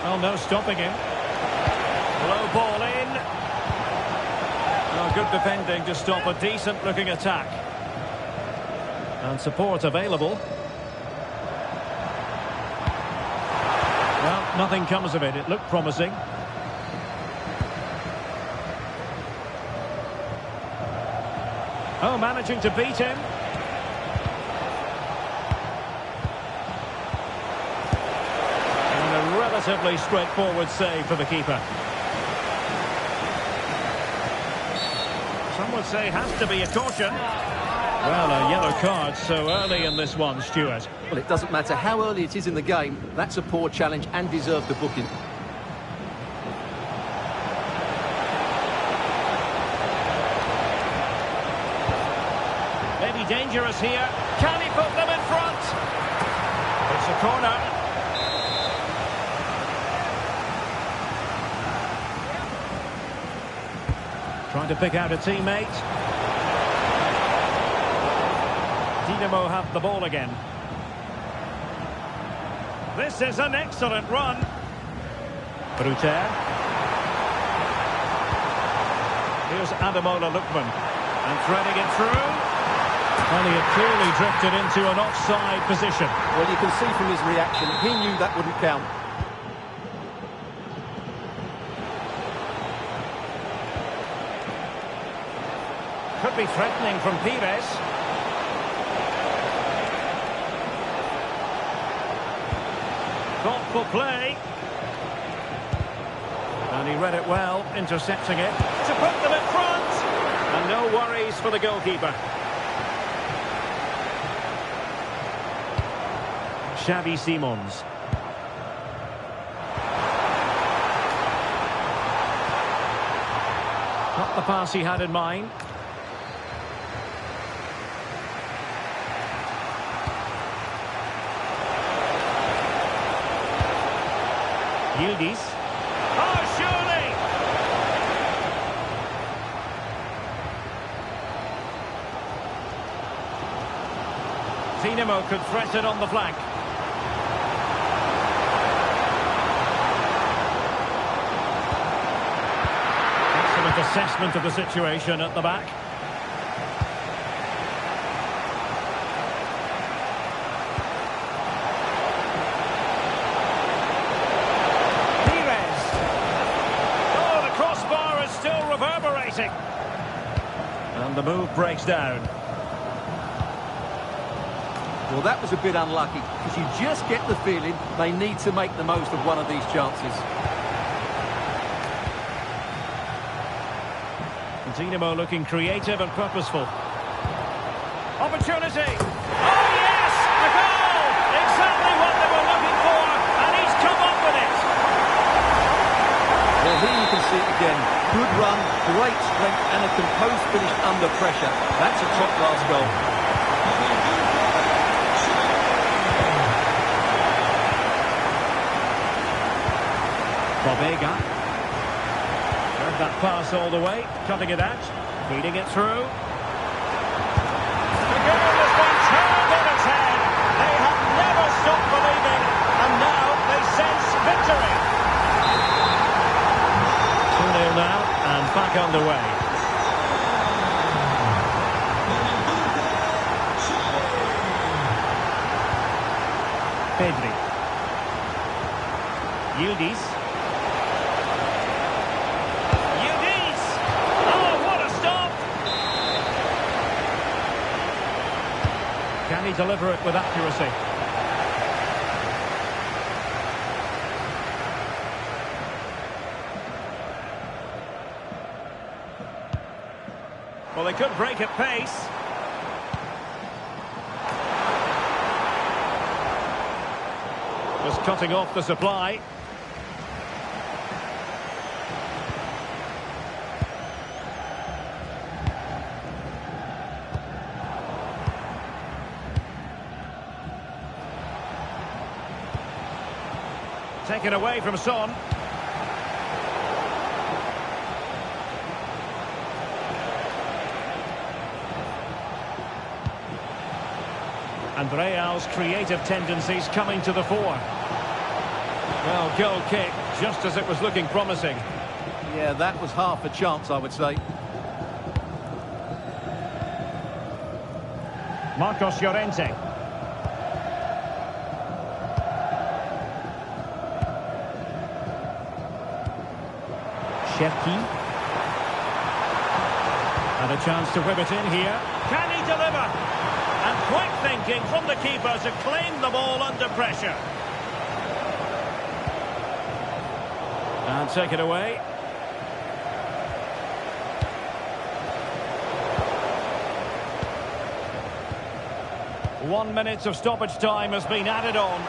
S3: Well, no stopping him. Low ball in. Oh, good defending to stop a decent-looking attack. And support available. Well, nothing comes of it. It looked promising. Oh, managing to beat him. And a relatively straightforward save for the keeper. Some would say has to be a caution. Well, a yellow card so early in this one, Stuart.
S4: Well, it doesn't matter how early it is in the game. That's a poor challenge and deserved a booking.
S3: Maybe dangerous here. Can he put them in front? It's a corner. Trying to pick out a teammate. Dinamo have the ball again. This is an excellent run. Ruter. Here's Ademola Lookman. And threading it through. Well, he had clearly drifted into an offside position.
S4: Well, you can see from his reaction, he knew that wouldn't count.
S3: Could be threatening from Pires. Thoughtful play. And he read it well, intercepting it. To put them in front! And no worries for the goalkeeper. Xavi Simons. Not the pass he had in mind. Yildiz. Oh, surely! Dinamo could threaten on the flank. Excellent assessment of the situation at the back. And the move breaks down.
S4: Well, that was a bit unlucky, because you just get the feeling they need to make the most of one of these chances.
S3: Dinamo looking creative and purposeful. Opportunity! Oh!
S4: Good run, great strength and a composed finish under pressure. That's a top-class goal.
S3: Bobega. Heard that pass all the way, cutting it out, feeding it through. The game has been turned on its head. They have never stopped believing, and now they sense victory. 2-0 now, and back underway. Pedri. Yildiz. Can he deliver it with accuracy? Well, they could break at pace. Just cutting off the supply. Taken away from Son. And Real's creative tendencies coming to the fore. Well, goal kick, just as it was looking promising.
S4: Yeah, that was half a chance, I would say.
S3: Marcos Llorente. Shevki. And a chance to whip it in here. Can he deliver? And quick thinking from the keeper to claim the ball under pressure. And take it away. One minute of stoppage time has been added on.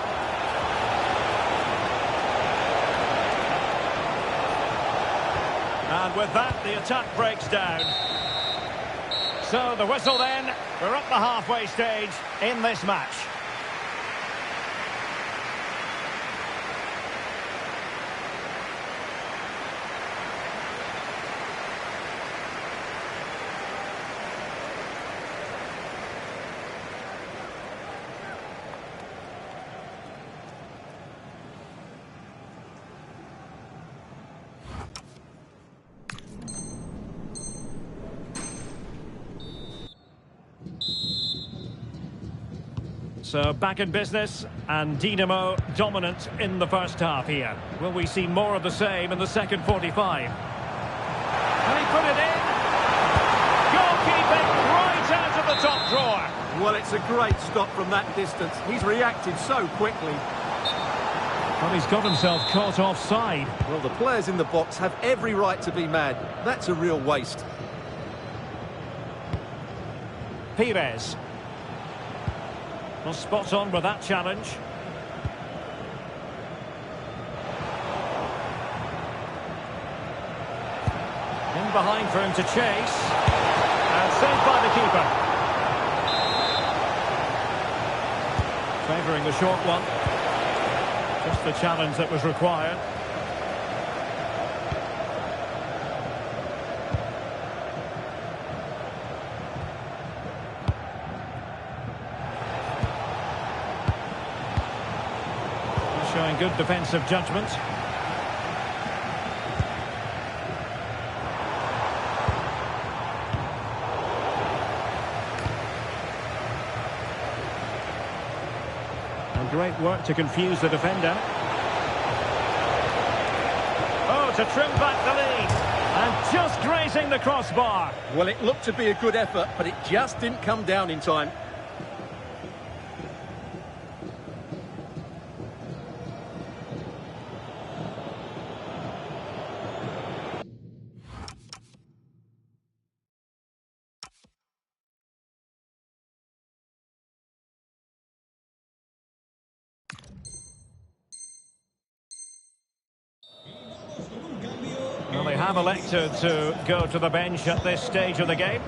S3: And with that, the attack breaks down. So the whistle then, we're at the halfway stage in this match. So back in business, and Dinamo dominant in the first half here. Will we see more of the same in the second 45? Can he put it in? Goalkeeping right out of the top drawer.
S4: Well, it's a great stop from that distance. He's reacted so quickly.
S3: But he's got himself caught offside.
S4: Well, the players in the box have every right to be mad. That's a real waste.
S3: Pires. Well, spot on with that challenge. In behind for him to chase. And saved by the keeper. Favouring the short one. Just the challenge that was required. Showing good defensive judgment. And great work to confuse the defender. Oh, to trim back the lead. And just grazing the crossbar.
S4: Well, it looked to be a good effort, but it just didn't come down in time.
S3: have elected to go to the bench at this stage of the game.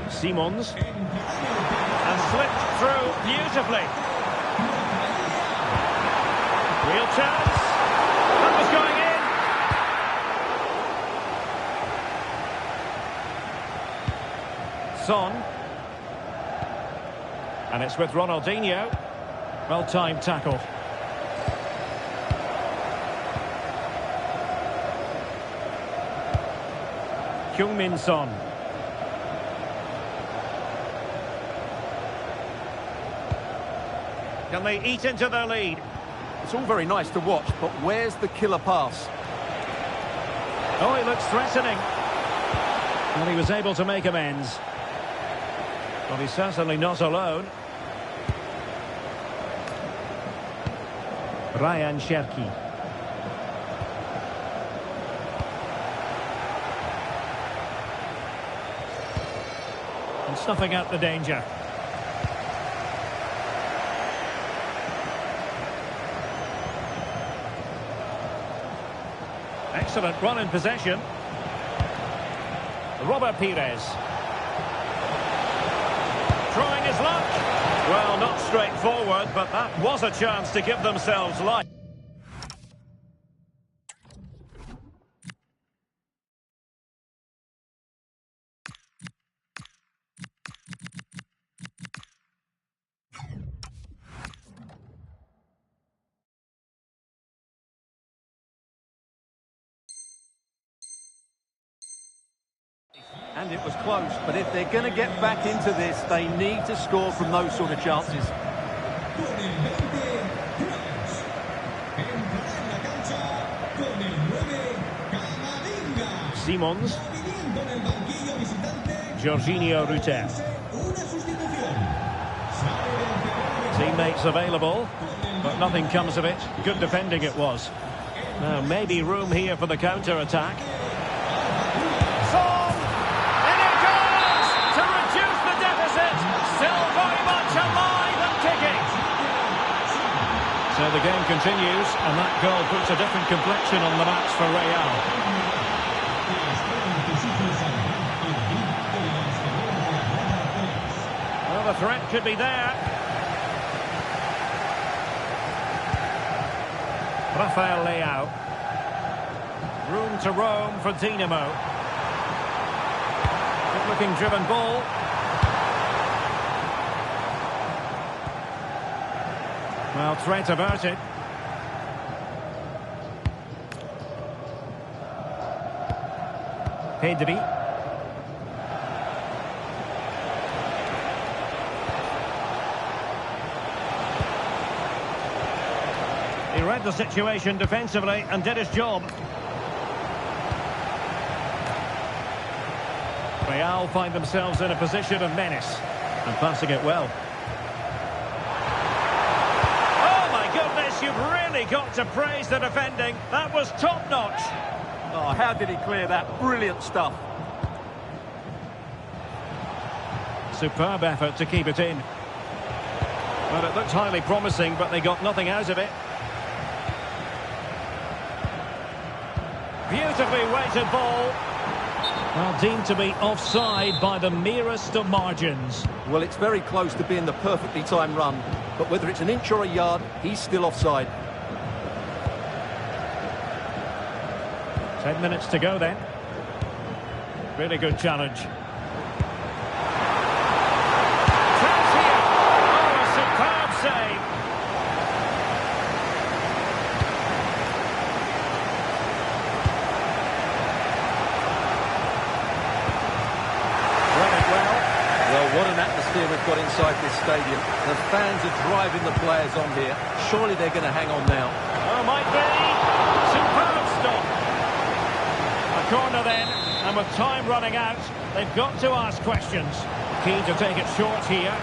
S3: Simons. And slipped through beautifully. Real chance. That was going in. Son. And it's with Ronaldinho. Well-timed tackle. Heung-min Son. Can they eat into their lead?
S4: It's all very nice to watch, but where's the killer pass?
S3: Oh, it looks threatening. And he was able to make amends. But he's certainly not alone. Ryan Cherki. And snuffing out the danger. Excellent run in possession. Robert Pires. Trying his luck. Well, not straightforward, but that was a chance to give themselves life.
S4: And it was close, but if they're going to get back into this, they need to score from those sort of chances.
S3: Simons. Jorginho Rutter. Teammates available, but nothing comes of it. Good defending it was. Now maybe room here for the counter-attack. Son! And it goes! To reduce the deficit! Still very much alive and kicking! So the game continues, and that goal puts a different complexion on the match for Real. Well, the threat could be there. Rafael Leao. Room to roam for Dinamo. Good-looking driven ball. Well, threat averted. Pedri. He read the situation defensively and did his job. Real find themselves in a position of menace and passing it well. Oh my goodness, you've really got to praise the defending. That was top-notch.
S4: Oh, how did he clear that? Brilliant stuff.
S3: Superb effort to keep it in. Well, it looked highly promising, but they got nothing out of it. Beautifully weighted ball. Well, deemed to be offside by the merest of margins.
S4: Well, it's very close to being the perfectly timed run, but whether it's an inch or a yard, he's still offside.
S3: 10 minutes to go then. Really good challenge. Chance here. Oh, a superb save.
S4: What an atmosphere we've got inside this stadium. The fans are driving the players on here. Surely they're going to hang on now.
S3: Oh, might be. Superb stop. A corner then, and with time running out, they've got to ask questions. Keen to take it short here.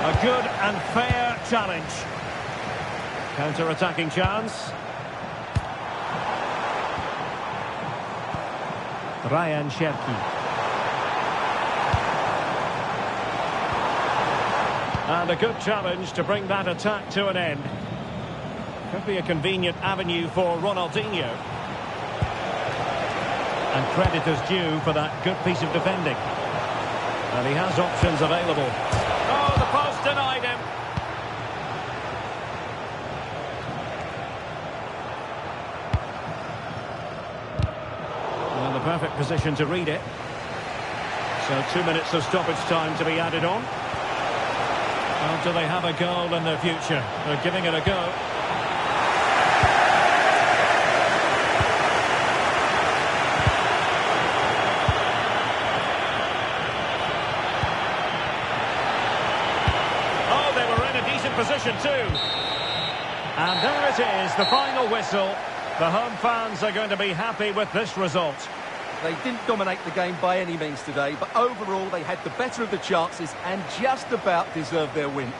S3: A good and fair challenge. Counter-attacking chance. Ryan Cherki. And a good challenge to bring that attack to an end. Could be a convenient avenue for Ronaldinho. And credit is due for that good piece of defending. And he has options available. Oh, the post denied him. Well, the perfect position to read it. So 2 minutes of stoppage time to be added on. Well, do they have a goal in their future? They're giving it a go. Oh, they were in a decent position too. And there it is, the final whistle. The home fans are going to be happy with this result.
S4: They didn't dominate the game by any means today, but overall they had the better of the chances and just about deserved their win.